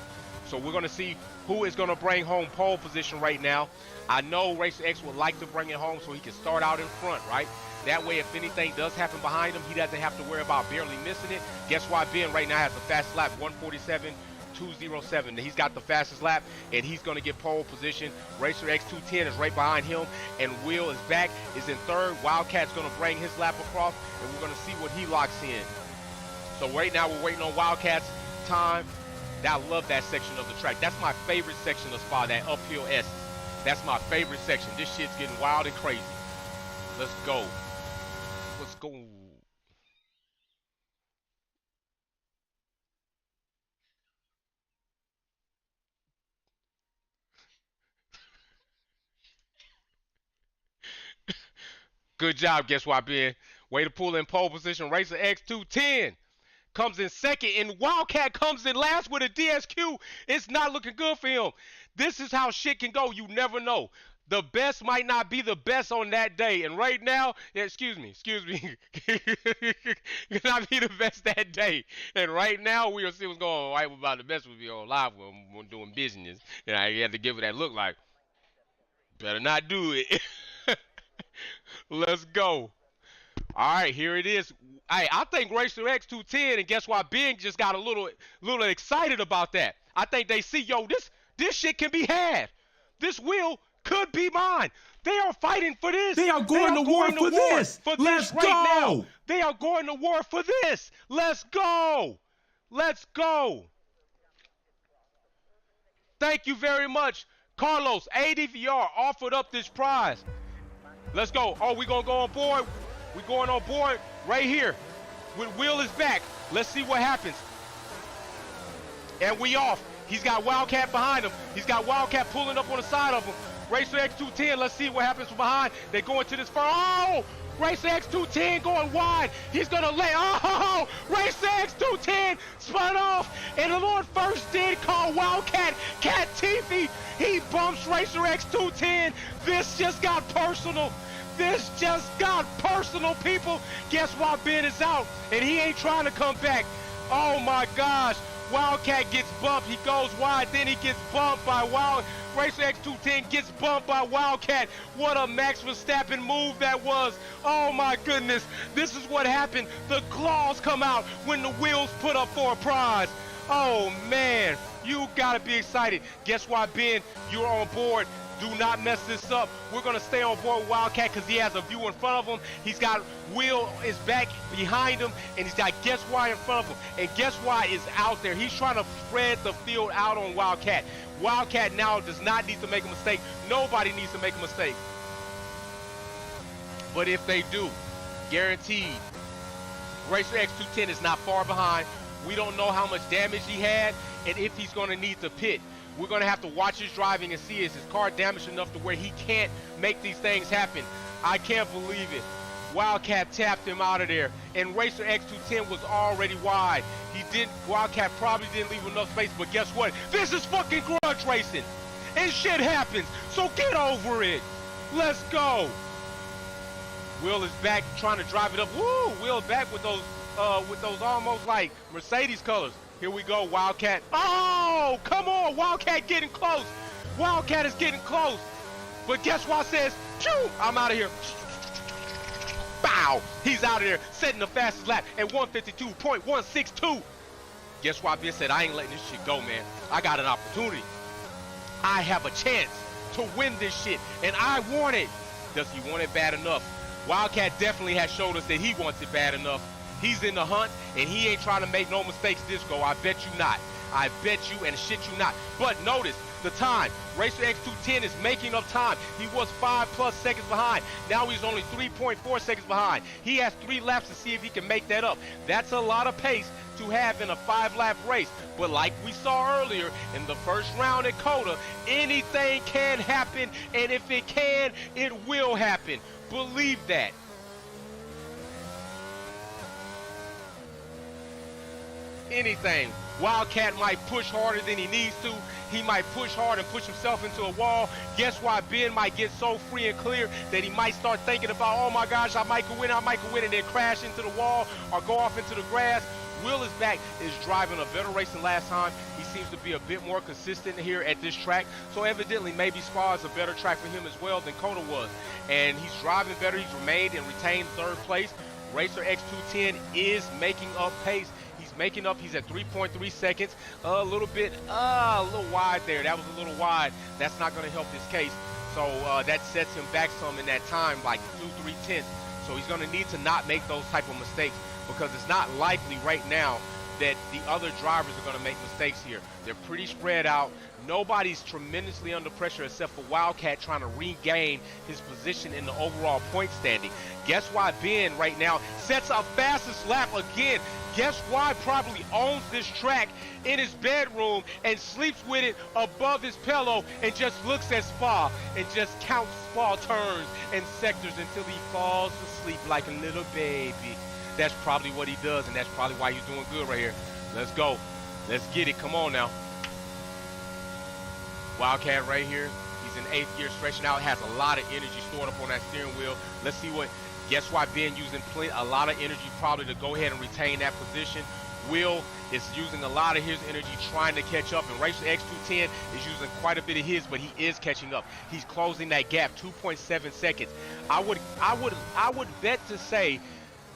So we're going to see who is going to bring home pole position right now. I know Racer X would like to bring it home so he can start out in front, right? That way, if anything does happen behind him, he doesn't have to worry about barely missing it. Guess Why Ben right now has the fastest lap, 147.207. He's got the fastest lap, and he's going to get pole position. Racer X210 is right behind him, and Will is back, is in third. Wildcat's going to bring his lap across, and we're going to see what he locks in. So right now, we're waiting on Wildcat's time. I love that section of the track. That's my favorite section of Spa, that uphill S. That's my favorite section. This shit's getting wild and crazy. Let's go. Let's go. Good job, Guess Why Ben. Way to pull in pole position. Racer X210 comes in second, and Wildcat comes in last with a DSQ. It's not looking good for him. This is how shit can go. You never know. The best might not be the best on that day. And right now, excuse me, could not be the best that day. And right now, we'll see what's going on. Right about the best will be on live when we're doing business. And I had to give it that look like, better not do it. Let's go. All right, here it is. Hey, I think Racer X210, and Guess Why Ben just got a little excited about that. I think they see, yo, this shit can be had. This wheel could be mine. They are fighting for this. They are going to war for this. Let's go. Now. They are going to war for this. Let's go. Let's go. Thank you very much. Carlos, ADVR offered up this prize. Let's go. Oh, we going to go on board. We're going on board right here. When Will is back, let's see what happens. And we off. He's got Wildcat behind him. He's got Wildcat pulling up on the side of him. Racer X210, let's see what happens from behind. They go into this first. Oh! Racer X210 going wide. He's going to lay. Oh! Racer X210 spun off. And the Lord first did call Wildcat Cat Teefy. He bumps Racer X210. This just got personal. This just got personal, people. Guess why Ben is out, and he ain't trying to come back. Oh, my gosh. Wildcat gets bumped. He goes wide, then he gets bumped by Racer X210 gets bumped by Wildcat. What a Max Verstappen move that was. Oh, my goodness. This is what happened. The claws come out when the wheels put up for a prize. Oh, man. You got to be excited. Guess why, Ben? You're on board. Do not mess this up. We're going to stay on board with Wildcat because he has a view in front of him. He's got Will is back behind him, and he's got Guess Why in front of him. And Guess Why is out there. He's trying to spread the field out on Wildcat. Wildcat now does not need to make a mistake. Nobody needs to make a mistake. But if they do, guaranteed, Racer X210 is not far behind. We don't know how much damage he had and if he's going to need to pit. We're going to have to watch his driving and see is his car damaged enough to where he can't make these things happen. I can't believe it. Wildcat tapped him out of there, and Racer X210 was already wide. Wildcat probably didn't leave enough space, but guess what? This is fucking grudge racing, and shit happens, so get over it. Let's go. Will is back trying to drive it up. Woo! Will back with those almost like Mercedes colors. Here we go, Wildcat. Oh, come on, Wildcat getting close. Wildcat is getting close. But guess what says, phew, I'm out of here. Bah! Pow! He's out of there, setting the fastest lap at 152.162. Guess why Ben said, I ain't letting this shit go, man. I got an opportunity. I have a chance to win this shit, and I want it. Does he want it bad enough? Wildcat definitely has showed us that he wants it bad enough. He's in the hunt, and he ain't trying to make no mistakes this go. I bet you not. I bet you and shit you not. But notice the time. Racer X210 is making up time. He was 5+ seconds behind. Now he's only 3.4 seconds behind. He has 3 laps to see if he can make that up. That's a lot of pace to have in a 5-lap race. But like we saw earlier in the first round at Coda, anything can happen, and if it can, it will happen. Believe that. Anything. Wildcat might push harder than he needs to. He might push hard and push himself into a wall. Guess why? Ben might get so free and clear that he might start thinking about, oh my gosh, I might could win, and then crash into the wall or go off into the grass. Will is back, is driving a better race than last time. He seems to be a bit more consistent here at this track. So evidently, maybe Spa is a better track for him as well than Coda was. And he's driving better. He's remained and retained 3rd place. Racer X210 is making up pace. Making up, he's at 3.3 seconds, a little wide there. That was a little wide. That's not going to help his case. So that sets him back some in that time, like 2-3 tenths. So he's going to need to not make those type of mistakes, because it's not likely right now that the other drivers are going to make mistakes here. They're pretty spread out. Nobody's tremendously under pressure except for Wildcat trying to regain his position in the overall point standing. Guess why Ben right now sets a fastest lap again? Guess why probably owns this track in his bedroom and sleeps with it above his pillow and just looks at Spa and just counts Spa turns and sectors until he falls asleep like a little baby. That's probably what he does, and that's probably why he's doing good right here. Let's go. Let's get it. Come on now. Wildcat right here. He's in 8th gear, stretching out. Has a lot of energy stored up on that steering wheel. Let's see what. Guess why Ben using a lot of energy probably to go ahead and retain that position. Will is using a lot of his energy trying to catch up, and Racer X210 is using quite a bit of his, but he is catching up. He's closing that gap, 2.7 seconds. I would bet to say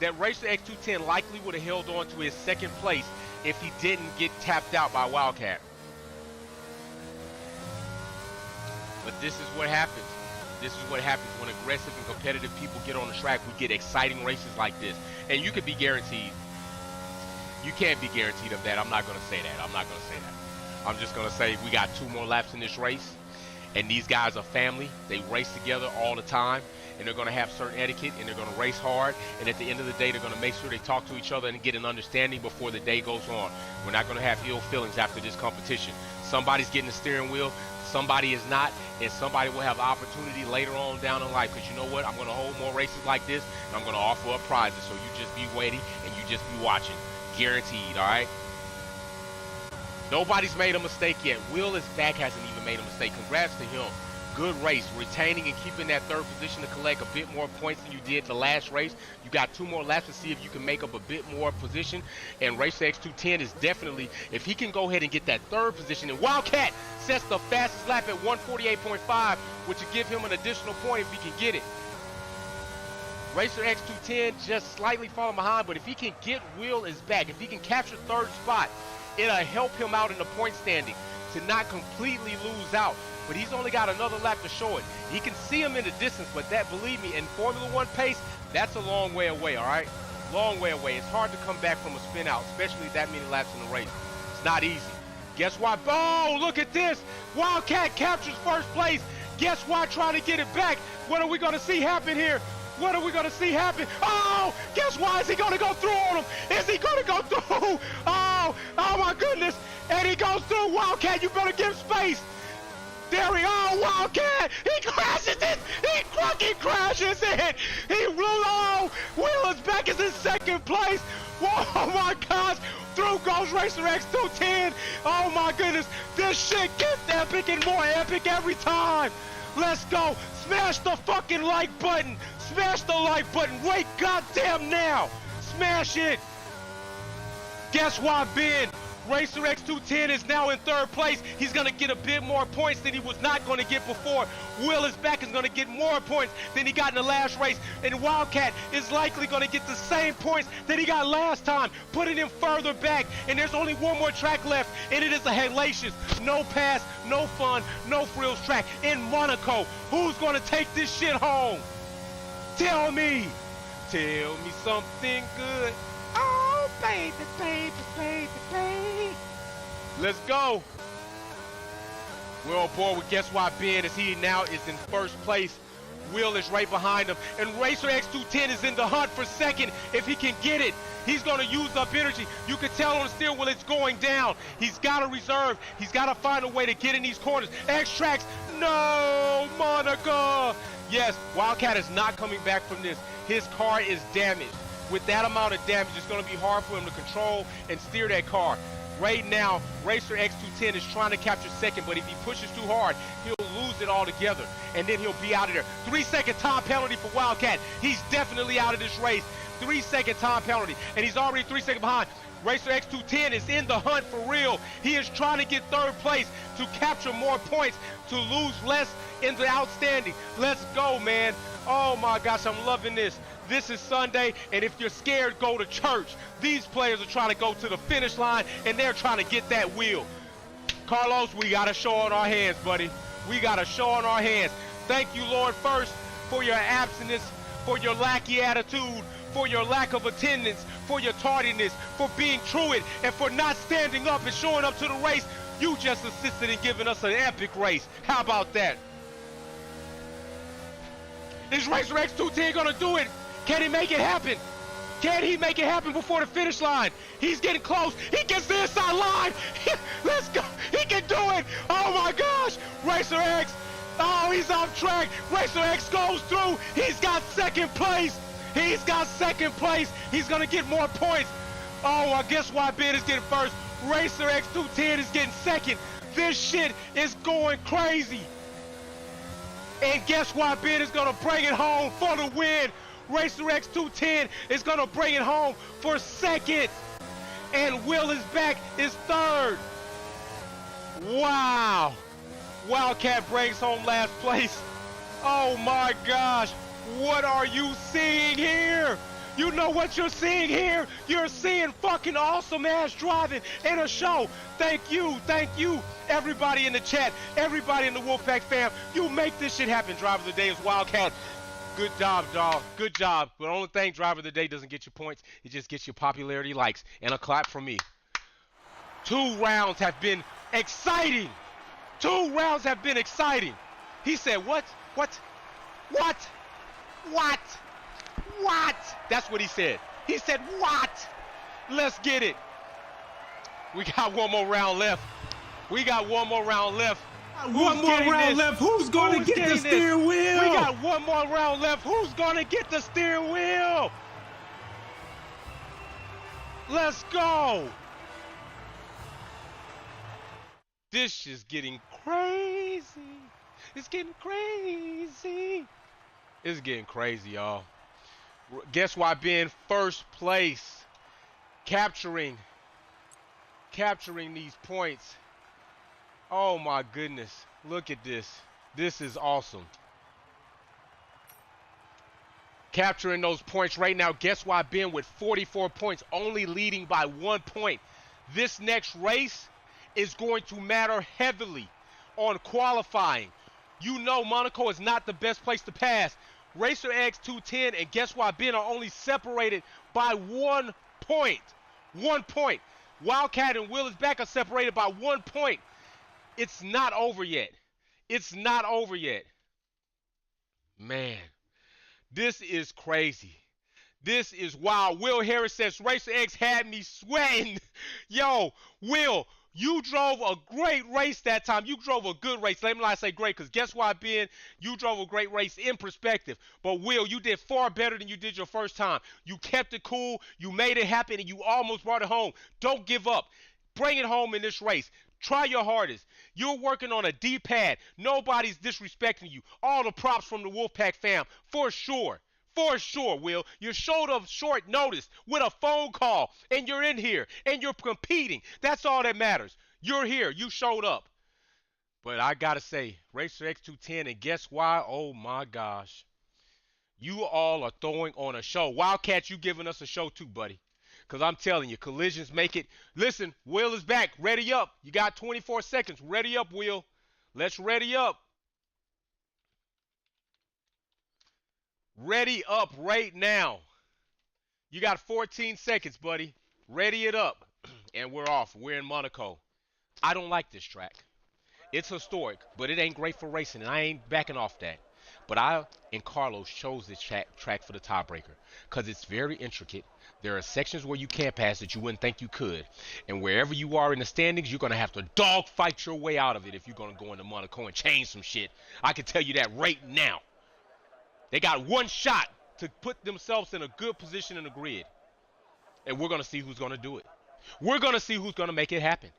that Racer X210 likely would have held on to his 2nd place if he didn't get tapped out by Wildcat. But this is what happens. This is what happens when aggressive and competitive people get on the track. We get exciting races like this. And you could be guaranteed. You can't be guaranteed of that. I'm not going to say that. I'm not going to say that. I'm just going to say we got 2 more laps in this race. And these guys are family. They race together all the time. And they're going to have certain etiquette. And they're going to race hard. And at the end of the day, they're going to make sure they talk to each other and get an understanding before the day goes on. We're not going to have ill feelings after this competition. Somebody's getting the steering wheel. Somebody is not, and somebody will have opportunity later on down in life, because you know what? I'm going to hold more races like this, and I'm going to offer up prizes, so you just be waiting and you just be watching. Guaranteed, all right? Nobody's made a mistake yet. Will is back, hasn't even made a mistake. Congrats to him. Good race, retaining and keeping that 3rd position to collect a bit more points than you did the last race. You got 2 more laps to see if you can make up a bit more position. And Racer X210 is definitely, if he can go ahead and get that 3rd position, and Wildcat sets the fastest lap at 148.5, which will give him an additional point if he can get it. Racer X210 just slightly falling behind, but if he can get Will is back, if he can capture 3rd spot, it'll help him out in the point standing to not completely lose out. But he's only got another lap to show it. He can see him in the distance, but that, believe me, in Formula 1 pace, that's a long way away, all right? Long way away. It's hard to come back from a spin out, especially that many laps in the race. It's not easy. Guess why? Oh, look at this. Wildcat captures 1st place. Guess why? Trying to get it back. What are we going to see happen here? What are we going to see happen? Oh, guess why? Is he going to go through on him? Is he going to go through? Oh my goodness. And he goes through. Wildcat, you better give space. There we are, Wildcat! He crashes it! He fucking crashes it! He blew low! Will is back is in 2nd place! Whoa, oh my gosh! Through goes Racer X210! Oh my goodness! This shit gets epic and more epic every time! Let's go! Smash the fucking like button! Smash the like button right goddamn now! Smash it! Guess why, Ben? Racer X210 is now in third place. He's going to get a bit more points than he was not going to get before. Will is back is going to get more points than he got in the last race. And Wildcat is likely going to get the same points that he got last time, putting him further back. And there's only one more track left, and it is a hellacious, no pass, no fun, no frills track in Monaco. Who's going to take this shit home? Tell me. Tell me something good. Oh, baby, baby, baby, baby. Let's go. We're on board with Guess Why Ben as he now is in first place. Will is right behind him. And Racer X210 is in the hunt for second. If he can get it, he's going to use up energy. You can tell on the steering wheel it's going down. He's got to reserve. He's got to find a way to get in these corners. X-Tracks. No, Monica. Yes, Wildcat is not coming back from this. His car is damaged. With that amount of damage, it's going to be hard for him to control and steer that car. Right now, Racer X210 is trying to capture second, but if he pushes too hard, he'll lose it altogether, and then he'll be out of there. 3-second time penalty for Wildcat. He's definitely out of this race. 3-second time penalty, and he's already 3 seconds behind. Racer X210 is in the hunt for real. He is trying to get third place to capture more points, to lose less in the outstanding. Let's go, man. Oh my gosh, I'm loving this. This is Sunday, and if you're scared, go to church. These players are trying to go to the finish line, and they're trying to get that wheel. Carlos, we got a show on our hands, buddy. We got a show on our hands. Thank you, Lord, first for your abstinence, for your lackey attitude, for your lack of attendance, for your tardiness, for being truant, and for not standing up and showing up to the race. You just assisted in giving us an epic race. How about that? Is Racer X210 gonna do it? Can he make it happen? Can he make it happen before the finish line? He's getting close. He gets the inside line. Let's go. He can do it. Oh my gosh. Racer X. Oh, he's off track. Racer X goes through. He's got second place. He's got second place. He's gonna get more points. Oh, I guess why Ben is getting first. Racer X210 is getting second. This shit is going crazy. And guess why Ben is gonna bring it home for the win. Racer X210 is gonna bring it home for second. And Will is back, is third. Wow. Wildcat brings home last place. Oh my gosh. What are you seeing here? You know what you're seeing here? You're seeing fucking awesome ass driving in a show. Thank you, everybody in the chat, everybody in the Wolf Pack fam. You make this shit happen. Driver of the day is Wildcat. Good job, dog. Good job. But the only thing driver of the day doesn't get you points. It just gets you popularity, likes, and a clap from me. 2 rounds have been exciting. 2 rounds have been exciting. He said, what? What? What? What? What? That's what he said. He said, what? Let's get it. We got one more round left. We got one more round left. One more round left. Who's going to get the steering wheel? We got one more round left. Who's going to get the steering wheel? Let's go. This is getting crazy. It's getting crazy. It's getting crazy, y'all. Guess why Ben first place, capturing these points. Oh my goodness, look at this. This is awesome. Capturing those points right now. Guess why Ben with 44 points, only leading by 1 point. This next race is going to matter heavily on qualifying. You know Monaco is not the best place to pass. Racer X210 and Guess Why Ben are only separated by 1 point. 1 point. Wildcat and Will is back are separated by 1 point. It's not over yet. It's not over yet. Man, this is crazy. This is wild. Will Harris says Racer X had me sweating. Yo, Will, you drove a great race that time. You drove a good race. Let me not say great, because guess why, Ben? You drove a great race in perspective. But, Will, you did far better than you did your first time. You kept it cool. You made it happen, and you almost brought it home. Don't give up. Bring it home in this race. Try your hardest. You're working on a D-pad. Nobody's disrespecting you. All the props from the Wolfpack fam, for sure. For sure, Will. You showed up short notice with a phone call, and you're in here, and you're competing. That's all that matters. You're here. You showed up. But I got to say, Racer X210, and guess why? Oh, my gosh. You all are throwing on a show. Wildcat, you giving us a show too, buddy. Because I'm telling you, collisions make it. Listen, Will is back. Ready up. You got 24 seconds. Ready up, Will. Let's ready up. Ready up right now. You got 14 seconds, buddy. Ready it up. And we're off. We're in Monaco. I don't like this track. It's historic, but it ain't great for racing, and I ain't backing off that. But I and Carlos chose this track for the tiebreaker because it's very intricate. There are sections where you can't pass that you wouldn't think you could. And wherever you are in the standings, you're going to have to dogfight your way out of it if you're going to go into Monaco and change some shit. I can tell you that right now. They got one shot to put themselves in a good position in the grid. And we're going to see who's going to do it. We're going to see who's going to make it happen.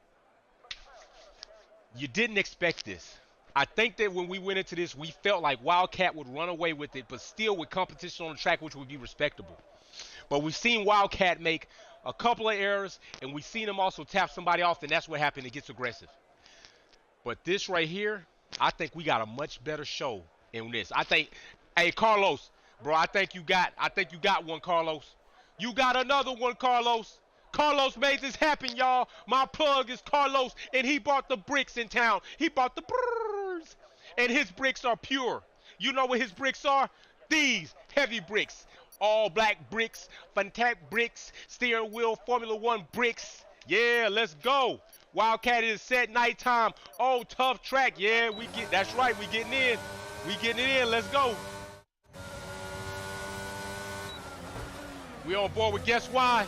You didn't expect this. I think that when we went into this, we felt like Wildcat would run away with it, but still with competition on the track, which would be respectable. But we've seen Wildcat make a couple of errors, and we've seen him also tap somebody off, and that's what happened. It gets aggressive. But this right here, I think we got a much better show in this. I think, hey, Carlos, bro, I think you got one, Carlos. You got another one, Carlos. Carlos made this happen, y'all. My plug is Carlos, and he bought the bricks in town. He bought the brrrs, and his bricks are pure. You know what his bricks are? These heavy bricks. All black bricks, Fanatec bricks, steering wheel, Formula One bricks. Yeah, let's go. Wildcat is set, nighttime. Oh, tough track. Yeah, that's right, we getting in. We getting it in, let's go. We on board with guess why?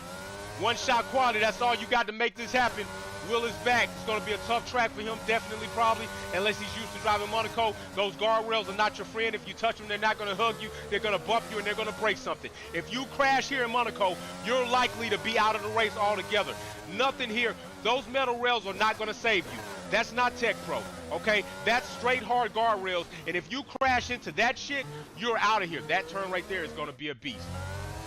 One shot quality, that's all you got to make this happen. Will is back. It's going to be a tough track for him, definitely, probably, unless he's used to driving Monaco. Those guardrails are not your friend. If you touch them, they're not going to hug you. They're going to bump you, and they're going to break something. If you crash here in Monaco, you're likely to be out of the race altogether. Nothing here. Those metal rails are not going to save you. That's not Tech Pro, okay? That's straight hard guardrails, and if you crash into that shit, you're out of here. That turn right there is going to be a beast.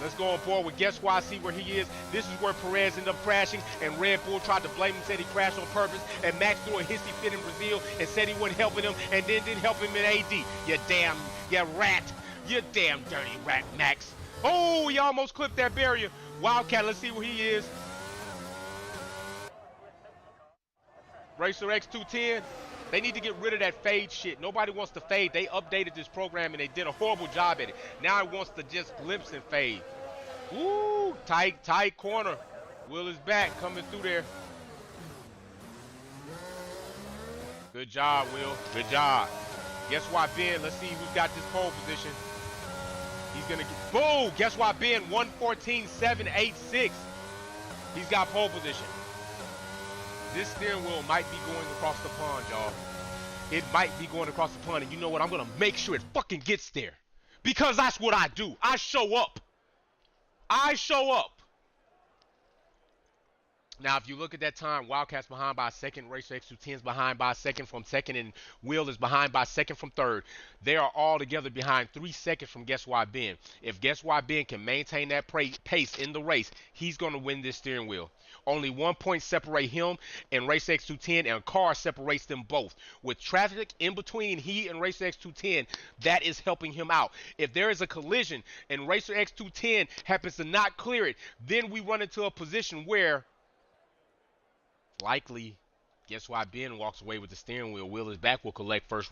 Let's go on board with guess why, see where he is. This is where Perez ended up crashing, and Red Bull tried to blame him, said he crashed on purpose, and Max threw a hissy fit in Brazil and said he wasn't helping him, and then didn't help him in AD. You rat. You damn dirty rat, Max. Oh, he almost clipped that barrier. Wildcat, let's see where he is. Racer X210. They need to get rid of that fade shit. Nobody wants to fade. They updated this program and they did a horrible job at it. Now it wants to just glimpse and fade. Ooh, tight corner. Will is back, coming through there. Good job, Will. Good job. Guess why, Ben? Let's see who's got this pole position. He's going to get, boom! Guess why, Ben? 114.786. He's got pole position. This steering wheel might be going across the pond, y'all. It might be going across the pond, and you know what? I'm going to make sure it fucking gets there. Because that's what I do. I show up. I show up. Now, if you look at that time, Wildcat's behind by a second, Racer X210's behind by a second from second, and Will is behind by a second from third. They are all together behind 3 seconds from Guess Why Ben. If Guess Why Ben can maintain that pace in the race, he's going to win this steering wheel. Only 1 point separate him and Racer X210, and a car separates them both. With traffic in between he and Racer X210, that is helping him out. If there is a collision and Racer X210 happens to not clear it, then we run into a position where likely, Guess Why Ben walks away with the steering wheel. Will is back, will collect first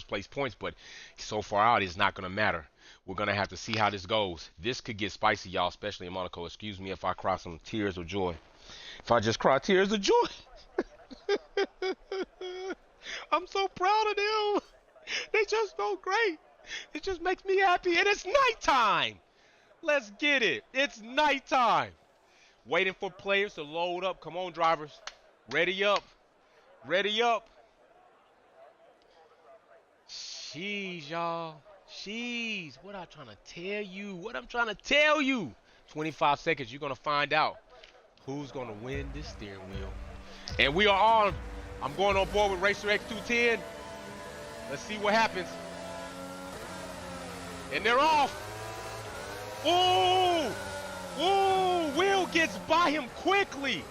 place points, but so far out it's not going to matter. We're going to have to see how this goes. This could get spicy, y'all, especially in Monaco. Excuse me if I cry some tears of joy. If I just cry tears of joy. I'm so proud of them. They just go great. It just makes me happy, and it's nighttime. Let's get it. It's nighttime. Waiting for players to load up. Come on, drivers. Ready up. Ready up. Jeez, y'all. Jeez. What I'm trying to tell you. What I'm trying to tell you. 25 seconds. You're going to find out who's going to win this steering wheel. And we are on. I'm going on board with Racer X210. Let's see what happens. And they're off. Ooh! Ooh! Will gets by him quickly.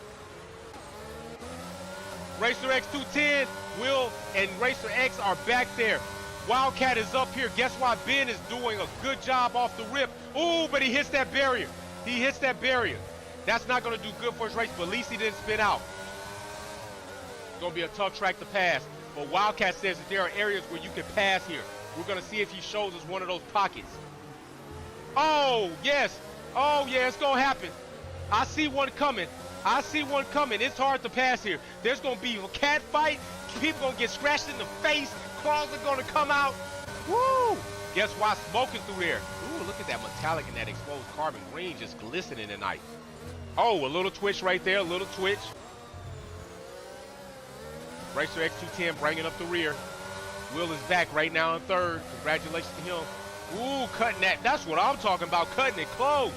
Racer X 210, Will and Racer X are back there. Wildcat is up here. Guess why Ben is doing a good job off the rip. Ooh, but he hits that barrier. He hits that barrier. That's not going to do good for his race, but at least he didn't spin out. It's going to be a tough track to pass. But Wildcat says that there are areas where you can pass here. We're going to see if he shows us one of those pockets. Oh, yes. Oh, yeah, it's going to happen. I see one coming. I see one coming. It's hard to pass here. There's going to be a cat fight. People going to get scratched in the face. Claws are going to come out. Woo! Guess why? Smoking through there. Ooh, look at that metallic and that exposed carbon green just glistening tonight. Oh, a little twitch right there. A little twitch. Racer X210 bringing up the rear. Will is back right now in third. Congratulations to him. Ooh, cutting that. That's what I'm talking about. Cutting it close.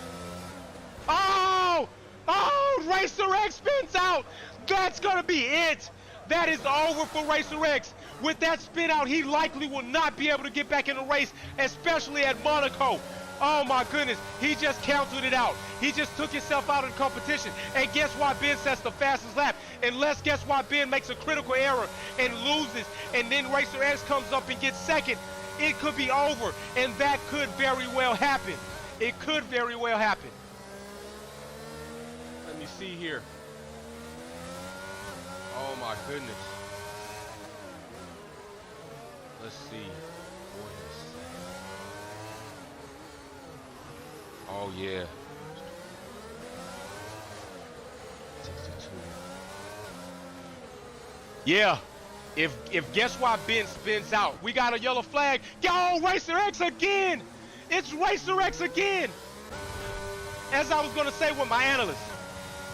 Oh! Oh! Racer X spins out. That's going to be it. That is over for Racer X. With that spin out, he likely will not be able to get back in the race, especially at Monaco. Oh my goodness, he just counted it out. He just took himself out of the competition. And guess why Ben sets the fastest lap? Unless guess why Ben makes a critical error and loses, and then Racer X comes up and gets second, it could be over. And that could very well happen. It could very well happen. Let me see here. Oh my goodness. Let's see. Oh yeah. 62. Yeah. If guess why Ben spins out, we got a yellow flag. Yo, Racer X again. It's Racer X again. As I was gonna say with my analyst,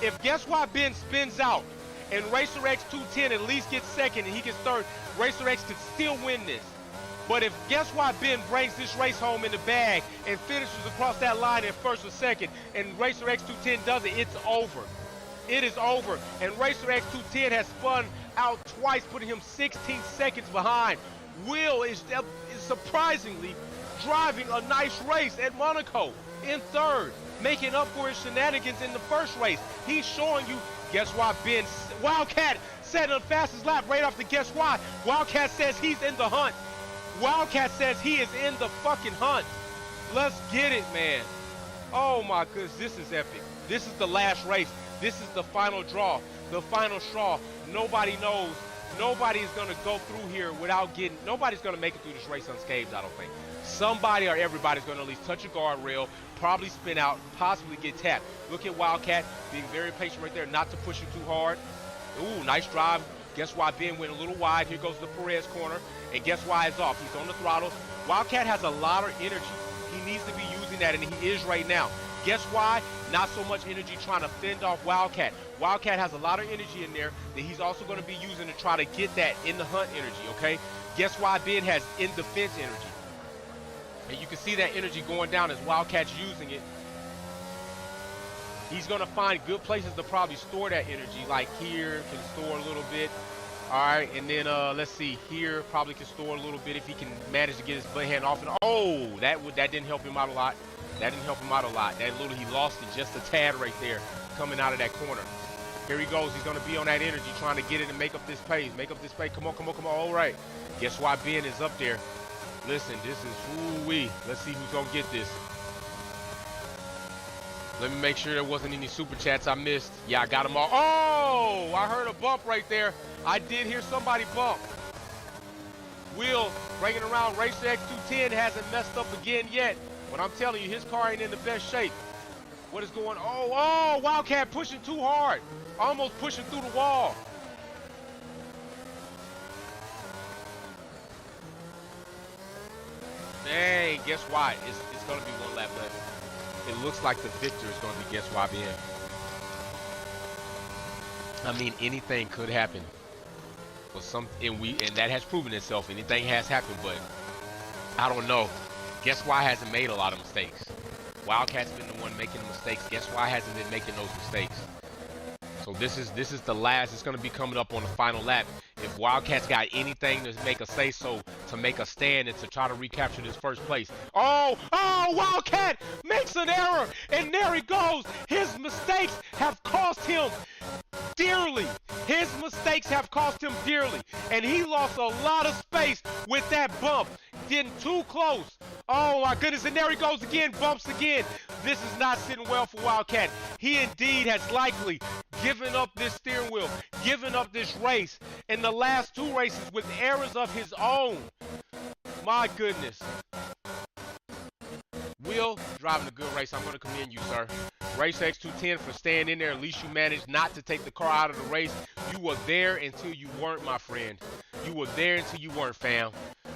if guess why Ben spins out and Racer X 210 at least gets second and he gets third, Racer X could still win this. But if guess why Ben brings this race home in the bag and finishes across that line in first or second, and Racer X 210 does it, it's over. It is over. And Racer X 210 has spun out twice, putting him 16 seconds behind. Will is surprisingly driving a nice race at Monaco in third, making up for his shenanigans in the first race. He's showing you, guess why Ben, Wildcat set the fastest lap right off the guess why. Wildcat says he's in the hunt. Wildcat says he is in the fucking hunt. Let's get it, man. Oh my goodness, this is epic. This is the last race. This is the final draw, the final straw. Nobody knows. Nobody is going to go through here without getting, nobody's going to make it through this race unscathed, I don't think. Somebody or everybody's going to at least touch a guardrail, probably spin out, possibly get tapped. Look at Wildcat being very patient right there, not to push it too hard. Ooh, nice drive. Guess why Ben went a little wide. Here goes the Perez corner. And guess why it's off? He's on the throttle. Wildcat has a lot of energy. He needs to be using that, and he is right now. Guess why? Not so much energy trying to fend off Wildcat. Wildcat has a lot of energy in there that he's also going to be using to try to get that in the hunt energy, okay? Guess why Ben has in defense energy. And you can see that energy going down as Wildcat's using it. He's going to find good places to probably store that energy, like here, can store a little bit. All right, and then let's see, here probably can store a little bit if he can manage to get his butt hand off. And oh, that didn't help him out a lot. That didn't help him out a lot. That little, he lost it just a tad right there coming out of that corner. Here he goes. He's going to be on that energy trying to get it and make up this pace. Make up this pace. Come on, come on, come on. All right. Guess why Ben is up there. Listen, this is ooh-wee. Let's see who's going to get this. Let me make sure there wasn't any super chats I missed. Yeah, I got them all. Oh, I heard a bump right there. I did hear somebody bump. Will bringing around Racer X210 hasn't messed up again yet. But I'm telling you, his car ain't in the best shape. What is going on? Oh, Wildcat pushing too hard. Almost pushing through the wall. Dang, guess why? It's going to be one lap left. It looks like the victor is going to be guess why Ben. I mean, anything could happen. But and that has proven itself. Anything has happened, but I don't know. Guess why hasn't made a lot of mistakes. Wildcat's been the one making the mistakes. Guess why hasn't been making those mistakes. So this is the last. It's going to be coming up on the final lap. if Wildcats got anything to make a say-so, to make a stand, and to try to recapture this first place. Oh, Wildcat makes an error, and there he goes. His mistakes have cost him dearly. His mistakes have cost him dearly, and he lost a lot of space with that bump. Getting too close. Oh my goodness, and there he goes again, bumps again. This is not sitting well for Wildcat. He indeed has likely given up this steering wheel, given up this race in the last two races with errors of his own. My goodness. Will, driving a good race. I'm going to commend you, sir. Race X210 for staying in there. At least you managed not to take the car out of the race. You were there until you weren't, my friend. You were there until you weren't, fam.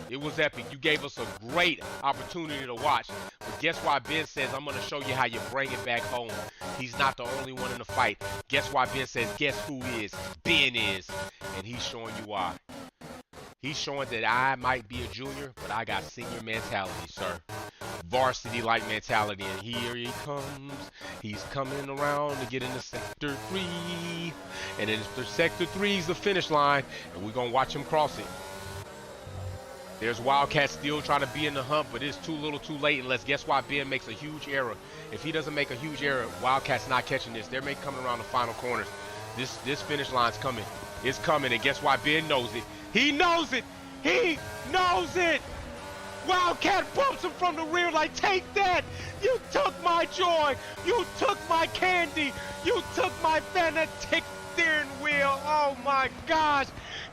It was epic. You gave us a great opportunity to watch. But guess why Ben says, I'm going to show you how you bring it back home. He's not the only one in the fight. Guess why Ben says, guess who is? Ben is. And he's showing you why. He's showing that I might be a junior, but I got senior mentality, sir. Varsity-like mentality, and here he comes. He's coming around to get into Sector 3. And then Sector 3 is the finish line, and we're going to watch him cross it. There's Wildcat still trying to be in the hunt, but it's too little too late unless guess why Ben makes a huge error. If he doesn't make a huge error, Wildcat's not catching this. They're coming around the final corners. This finish line's coming. It's coming, and guess why Ben knows it? He knows it! He knows it! Wildcat bumps him from the rear like, take that! You took my joy! You took my candy! You took my Fanatec steering wheel! Oh my gosh!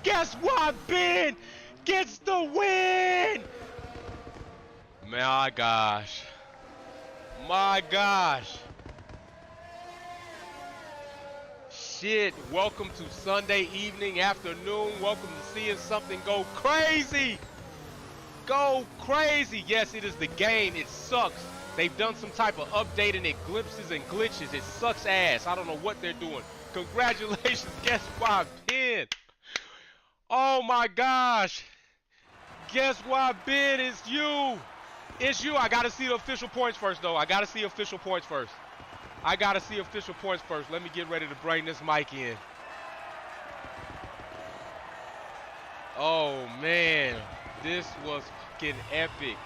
Guess what, Ben gets the win! My gosh. My gosh. Shit, welcome to Sunday evening, afternoon. Welcome to seeing something go crazy. Go crazy. Yes, it is the game. It sucks. They've done some type of update and it glimpses and glitches. It sucks ass. I don't know what they're doing. Congratulations. Guess why, Ben? Oh my gosh. Guess why, Ben? It's you. It's you. I got to see the official points first, though. I got to see official points first. I got to see official points first. Let me get ready to bring this mic in. Oh, man. This was fucking epic.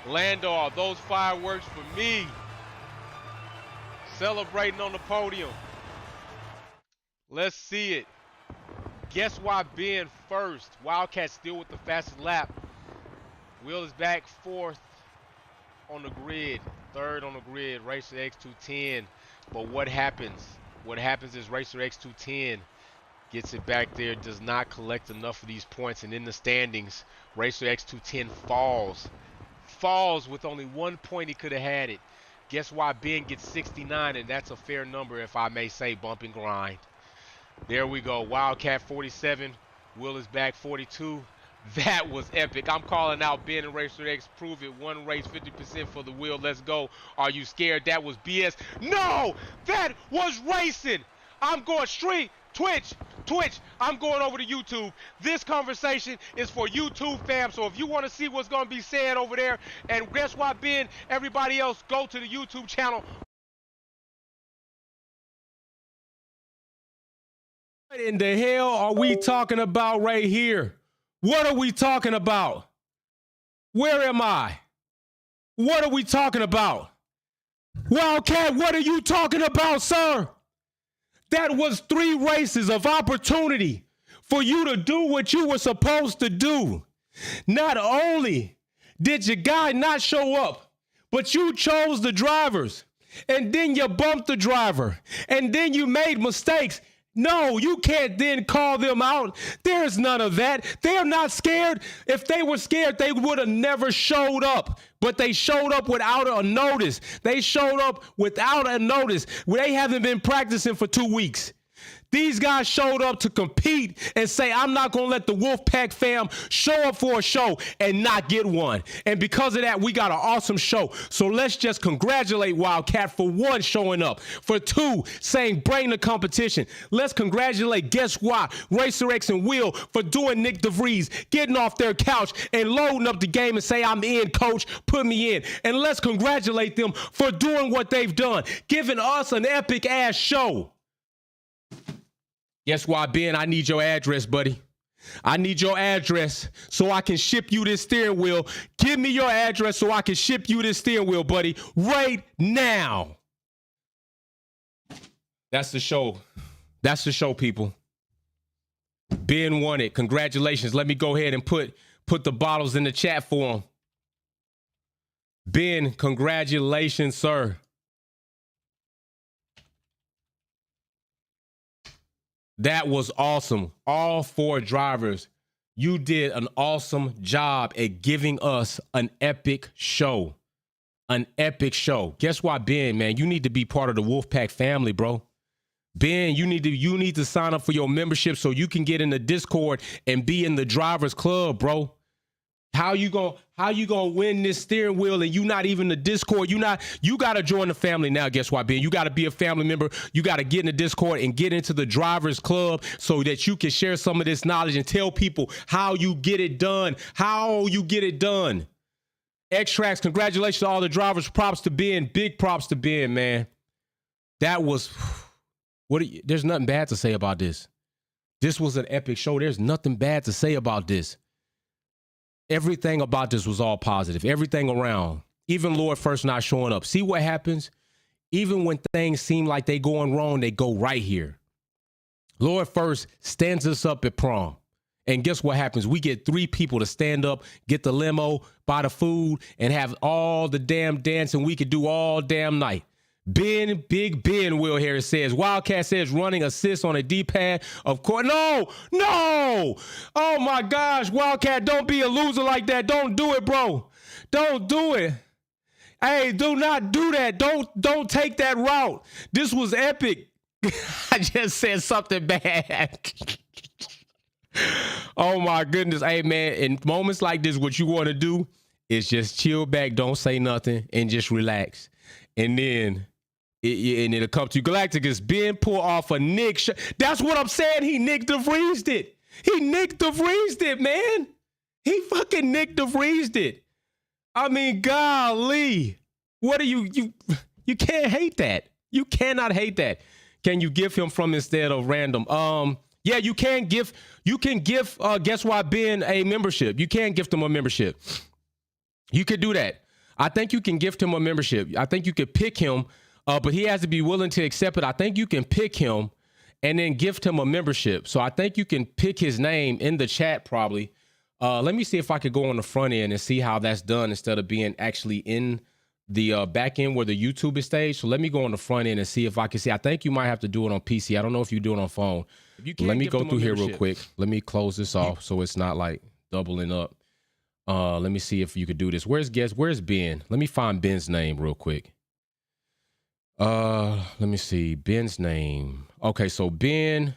Landor, those fireworks for me. Celebrating on the podium. Let's see it. Guess why Ben first? Wildcat still with the fastest lap. Will is back fourth on the grid. Third on the grid, Racer X210. But what happens? What happens is Racer X210 gets it back there, does not collect enough of these points, and in the standings, Racer X210 falls. Falls with only 1 point he could have had it. Guess why Ben gets 69, and that's a fair number, if I may say, bump and grind. There we go. Wildcat 47. Will is back 42. That was epic. I'm calling out Ben and Racer X. Prove it. One race, 50% for the wheel. Let's go. Are you scared? That was BS. No! That was racing. I'm going straight. Twitch. I'm going over to YouTube. This conversation is for YouTube fam. So if you want to see what's going to be said over there, and guess what, Ben? Everybody else, go to the YouTube channel. What in the hell are we talking about right here? What are we talking about? Where am I? What are we talking about? Wildcat, what are you talking about, sir? That was 3 races of opportunity for you to do what you were supposed to do. Not only did your guy not show up, but you chose the drivers, and then you bumped the driver, and then you made mistakes. No, you can't then call them out. There's none of that. They're not scared. If they were scared, they would have never showed up. But they showed up without a notice. They showed up without a notice. They haven't been practicing for 2 weeks. These guys showed up to compete and say, I'm not going to let the Wolf Pack fam show up for a show and not get one. And because of that, we got an awesome show. So let's just congratulate Wildcat for 1, showing up. For 2, saying bring the competition. Let's congratulate, guess what, Racer X and Will for doing Nick DeVries, getting off their couch and loading up the game and say, I'm in, coach, put me in. And let's congratulate them for doing what they've done, giving us an epic ass show. Guess why, Ben? I need your address, buddy. I need your address so I can ship you this steering wheel. Give me your address so I can ship you this steering wheel, buddy, right now. That's the show. That's the show, people. Ben won it. Congratulations. Let me go ahead and put the bottles in the chat for him. Ben, congratulations, sir. That was awesome. All 4 drivers, you did an awesome job at giving us an epic show. An epic show. Guess what, Ben, man? You need to be part of the Wolf Pack family, bro. Ben, you need to sign up for your membership so you can get in the Discord and be in the drivers club, bro. How you gonna win this steering wheel and you not even the Discord? You gotta join the family now. Guess what, Ben? You gotta be a family member. You gotta get in the Discord and get into the drivers club so that you can share some of this knowledge and tell people how you get it done. How you get it done. Extracts, congratulations to all the drivers. Props to Ben. Big props to Ben, man. That was there's nothing bad to say about this. This was an epic show. There's nothing bad to say about this. Everything about this was all positive. Everything around. Even Lorde first not showing up. See what happens? Even when things seem like they going wrong, they go right here. Lorde first stands us up at prom. And guess what happens? We get 3 people to stand up, get the limo, buy the food, and have all the damn dancing we could do all damn night. Big Ben Will Harris says, Wildcat says running assist on a D-pad. Of course, no. Oh my gosh, Wildcat, don't be a loser like that. Don't do it, bro. Don't do it. Hey, do not do that. Don't take that route. This was epic. I just said something bad. Oh my goodness. Hey man, in moments like this, what you want to do is just chill back, don't say nothing, and just relax. And then it'll come to you. Galacticus, Ben pull off a Nick shot. That's what I'm saying. He Nick DeVries'd it. He Nick DeVries'd it, man. He fucking Nick DeVries'd it. I mean, golly. What are you can't hate that. You cannot hate that. Can you give him from instead of random? Yeah, you can give guess what, Ben, a membership. You can gift him a membership. You could do that. I think you can gift him a membership. I think you could pick him, but he has to be willing to accept it. I think you can pick him and then gift him a membership. So I think you can pick his name in the chat probably. Let me see if I could go on the front end and see how that's done instead of being actually in the back end where the YouTube is staged. So let me go on the front end and see if I can see. I think you might have to do it on PC. I don't know if you do it on phone. Let me go through here real quick. Let me close this off so it's not like doubling up. Let me see if you could do this. Where's Ben? Let me find Ben's name real quick. Let me see Ben's name. Okay, so Ben.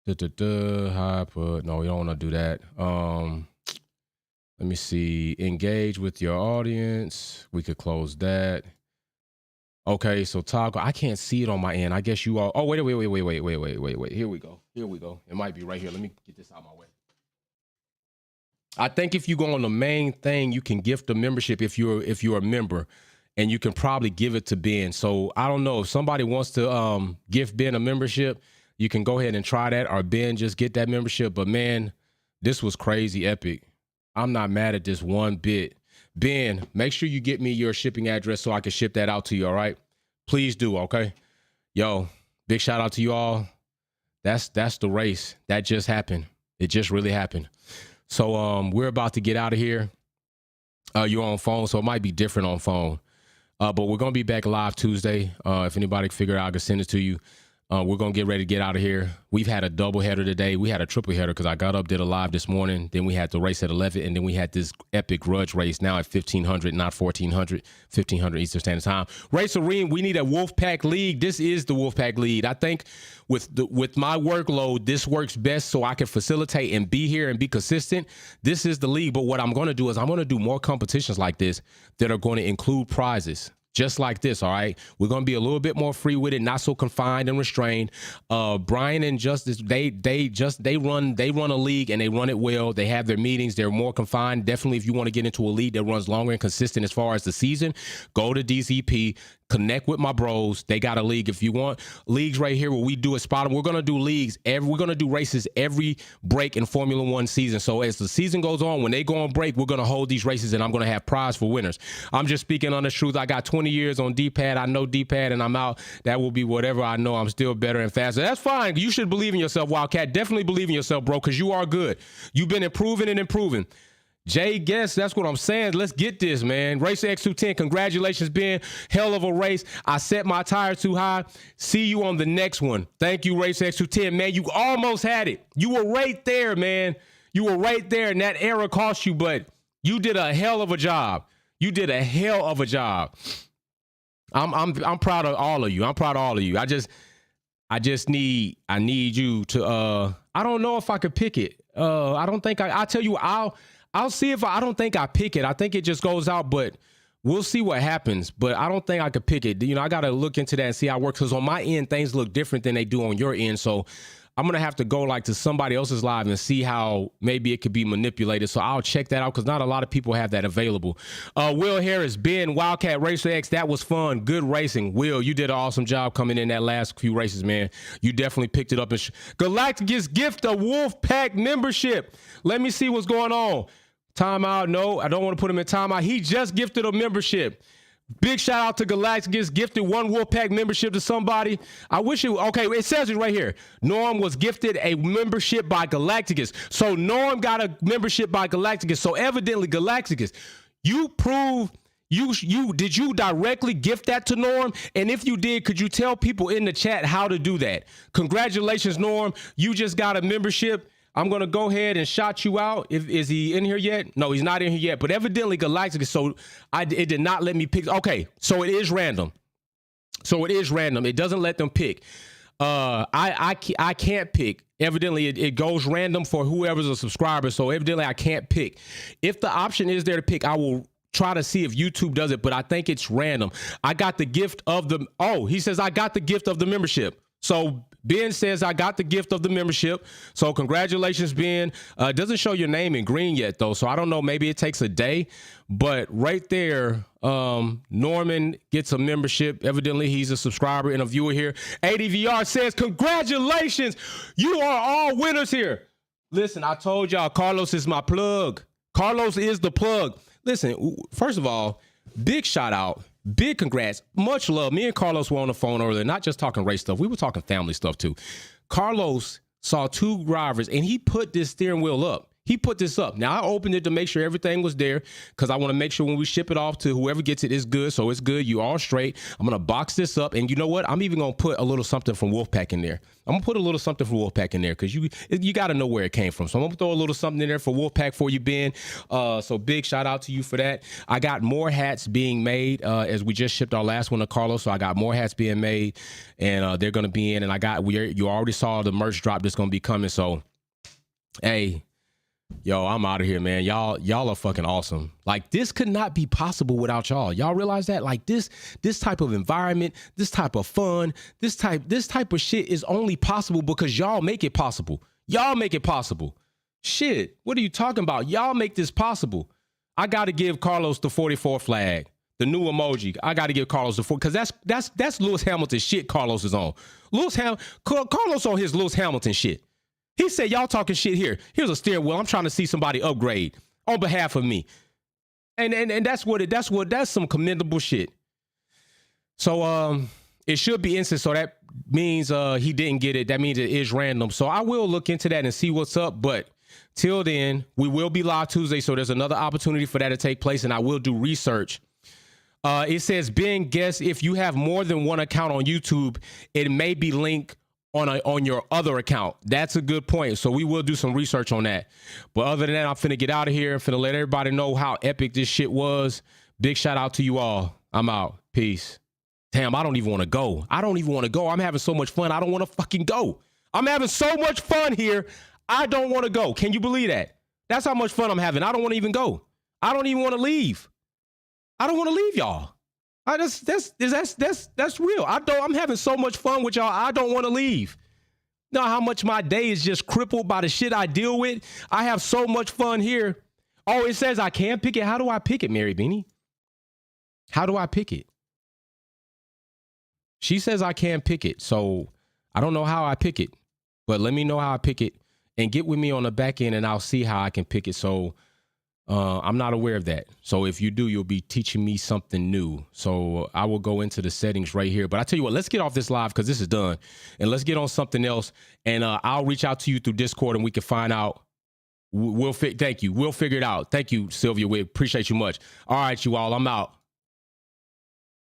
Hi, put no, you don't want to do that. Let me see. Engage with your audience. We could close that. Okay, so toggle. I can't see it on my end. I guess you all. Oh, wait. Here we go. It might be right here. Let me get this out of my way. I think if you go on the main thing, you can gift a membership if you're a member, and you can probably give it to Ben. So I don't know if somebody wants to gift Ben a membership, you can go ahead and try that, or Ben just get that membership. But man, this was crazy epic. I'm not mad at this one bit. Ben, make sure you get me your shipping address so I can ship that out to you. All right, please do. Okay, yo, big shout out to you all. That's the race that just happened. It just really happened. So we're about to get out of here. You're on phone, so it might be different on phone. But we're going to be back live Tuesday. If anybody can figure it out, I can send it to you. We're going to get ready to get out of here. We've had a double header today. We had a triple header because I got up, did a live this morning. Then we had the race at 11, and then we had this epic grudge race now at 1500, not 1400, 1500 Eastern Standard Time. Race Arena, we need a Wolf Pack League. This is the Wolf Pack League. I think with my workload, this works best so I can facilitate and be here and be consistent. This is the league. But what I'm going to do is I'm going to do more competitions like this that are going to include prizes. Just like this, all right? We're going to be a little bit more free with it, not so confined and restrained. Brian and Justice, they run a league and they run it well. They have their meetings. They're more confined. Definitely, if you want to get into a league that runs longer and consistent as far as the season, go to DCP. Connect with my bros. They got a league. If you want leagues right here where we do a spot, we're gonna do leagues we're gonna do races every break in Formula One season. So as the season goes on, when they go on break, we're gonna hold these races and I'm gonna have prize for winners. I'm just speaking on the truth. I got 20 years on D-pad. I know D-pad and I'm out. That will be whatever I know. I'm still better and faster. That's fine. You should believe in yourself, Wildcat. Definitely believe in yourself, bro, because you are good. You've been improving and improving. Jay Guess, that's what I'm saying. Let's get this, man. Race X210, congratulations, Ben. Hell of a race. I set my tire too high. See you on the next one. Thank you, Race X210. Man, you almost had it. You were right there, man. You were right there, and that error cost you, but you did a hell of a job. You did a hell of a job. I'm proud of all of you. I'm proud of all of you. I need you to I don't know if I could pick it. I don't think I'll tell you I'll see if I don't think I pick it. I think it just goes out, but we'll see what happens. But I don't think I could pick it. You know, I got to look into that and see how it works. Because on my end, things look different than they do on your end. So I'm going to have to go like to somebody else's live and see how maybe it could be manipulated. So I'll check that out because not a lot of people have that available. Will Harris, Ben, Wildcat, Racer X, that was fun. Good racing. Will, you did an awesome job coming in that last few races, man. You definitely picked it up. Galacticus gift a Wolf Pack membership. Let me see what's going on. Timeout. No, I don't want to put him in timeout. He just gifted a membership. Big shout out to Galacticus, gifted one Wolfpack membership to somebody. I wish it, okay, it says it right here. Norm was gifted a membership by Galacticus. So Norm got a membership by Galacticus. So evidently Galacticus, you prove, did you directly gift that to Norm? And if you did, could you tell people in the chat how to do that? Congratulations, Norm. You just got a membership. I'm going to go ahead and shout you out. Is he in here yet? No, he's not in here yet. But evidently Galacticus, so it did not let me pick. Okay, so it is random. It doesn't let them pick. I can't pick. Evidently, it goes random for whoever's a subscriber. So evidently, I can't pick. If the option is there to pick, I will try to see if YouTube does it. But I think it's random. I got the gift of the. Oh, he says I got the gift of the membership. So Ben says I got the gift of the membership. So congratulations, Ben. It doesn't show your name in green yet, though. So I don't know. Maybe it takes a day. But right there, Norman gets a membership. Evidently, he's a subscriber and a viewer here. ADVR says, congratulations. You are all winners here. Listen, I told y'all Carlos is my plug. Carlos is the plug. Listen, first of all, big shout out. Big congrats. Much love. Me and Carlos were on the phone earlier, not just talking race stuff. We were talking family stuff too. Carlos saw two drivers and he put this steering wheel up. He put this up. Now I opened it to make sure everything was there because I want to make sure when we ship it off to whoever gets it, it's good. So it's good. You all straight. I'm going to box this up. And you know what? I'm even going to put a little something from Wolfpack in there. I'm going to put a little something from Wolfpack in there because you got to know where it came from. So I'm going to throw a little something in there for Wolfpack for you, Ben. So big shout out to you for that. I got more hats being made as we just shipped our last one to Carlos. So I got more hats being made and they're going to be in. And you already saw the merch drop that's going to be coming. So, hey. Yo, I'm out of here, man. Y'all are fucking awesome. Like, this could not be possible without y'all. Y'all realize that? Like, this type of environment, this type of fun, this type of shit is only possible because y'all make it possible. Y'all make it possible. Shit, what are you talking about? Y'all make this possible. I got to give Carlos the 44 flag, the new emoji. I got to give Carlos the 4 because that's Lewis Hamilton shit Carlos is on. Carlos on his Lewis Hamilton shit. He said, y'all talking shit here. Here's a steering wheel. I'm trying to see somebody upgrade on behalf of me. And that's some commendable shit. So it should be instant. So that means he didn't get it. That means it is random. So I will look into that and see what's up. But till then, we will be live Tuesday. So there's another opportunity for that to take place. And I will do research. It says, Ben, guess if you have more than one account on YouTube, it may be linked on your other account. That's a good point. So we will do some research on that. But other than that, I'm finna get out of here. I'm finna let everybody know how epic this shit was. Big shout out to you all. I'm out. Peace. Damn, I don't even want to go. I'm having so much fun. I don't want to fucking go. I'm having so much fun here. I don't want to go. Can you believe that? That's how much fun I'm having. I don't want to even go. I don't even want to leave. I don't want to leave y'all. That's real. I'm having so much fun with y'all. I don't want to leave. You know how much my day is just crippled by the shit I deal with? I have so much fun here. Oh, it says I can't pick it. How do I pick it, Mary Beanie? How do I pick it? She says I can't pick it. So I don't know how I pick it, but let me know how I pick it and get with me on the back end and I'll see how I can pick it. So I'm not aware of that. So if you do, you'll be teaching me something new. So I will go into the settings right here. But I tell you what, let's get off this live because this is done. And let's get on something else. And I'll reach out to you through Discord and we can find out. Thank you. We'll figure it out. Thank you, Sylvia. We appreciate you much. All right, you all. I'm out.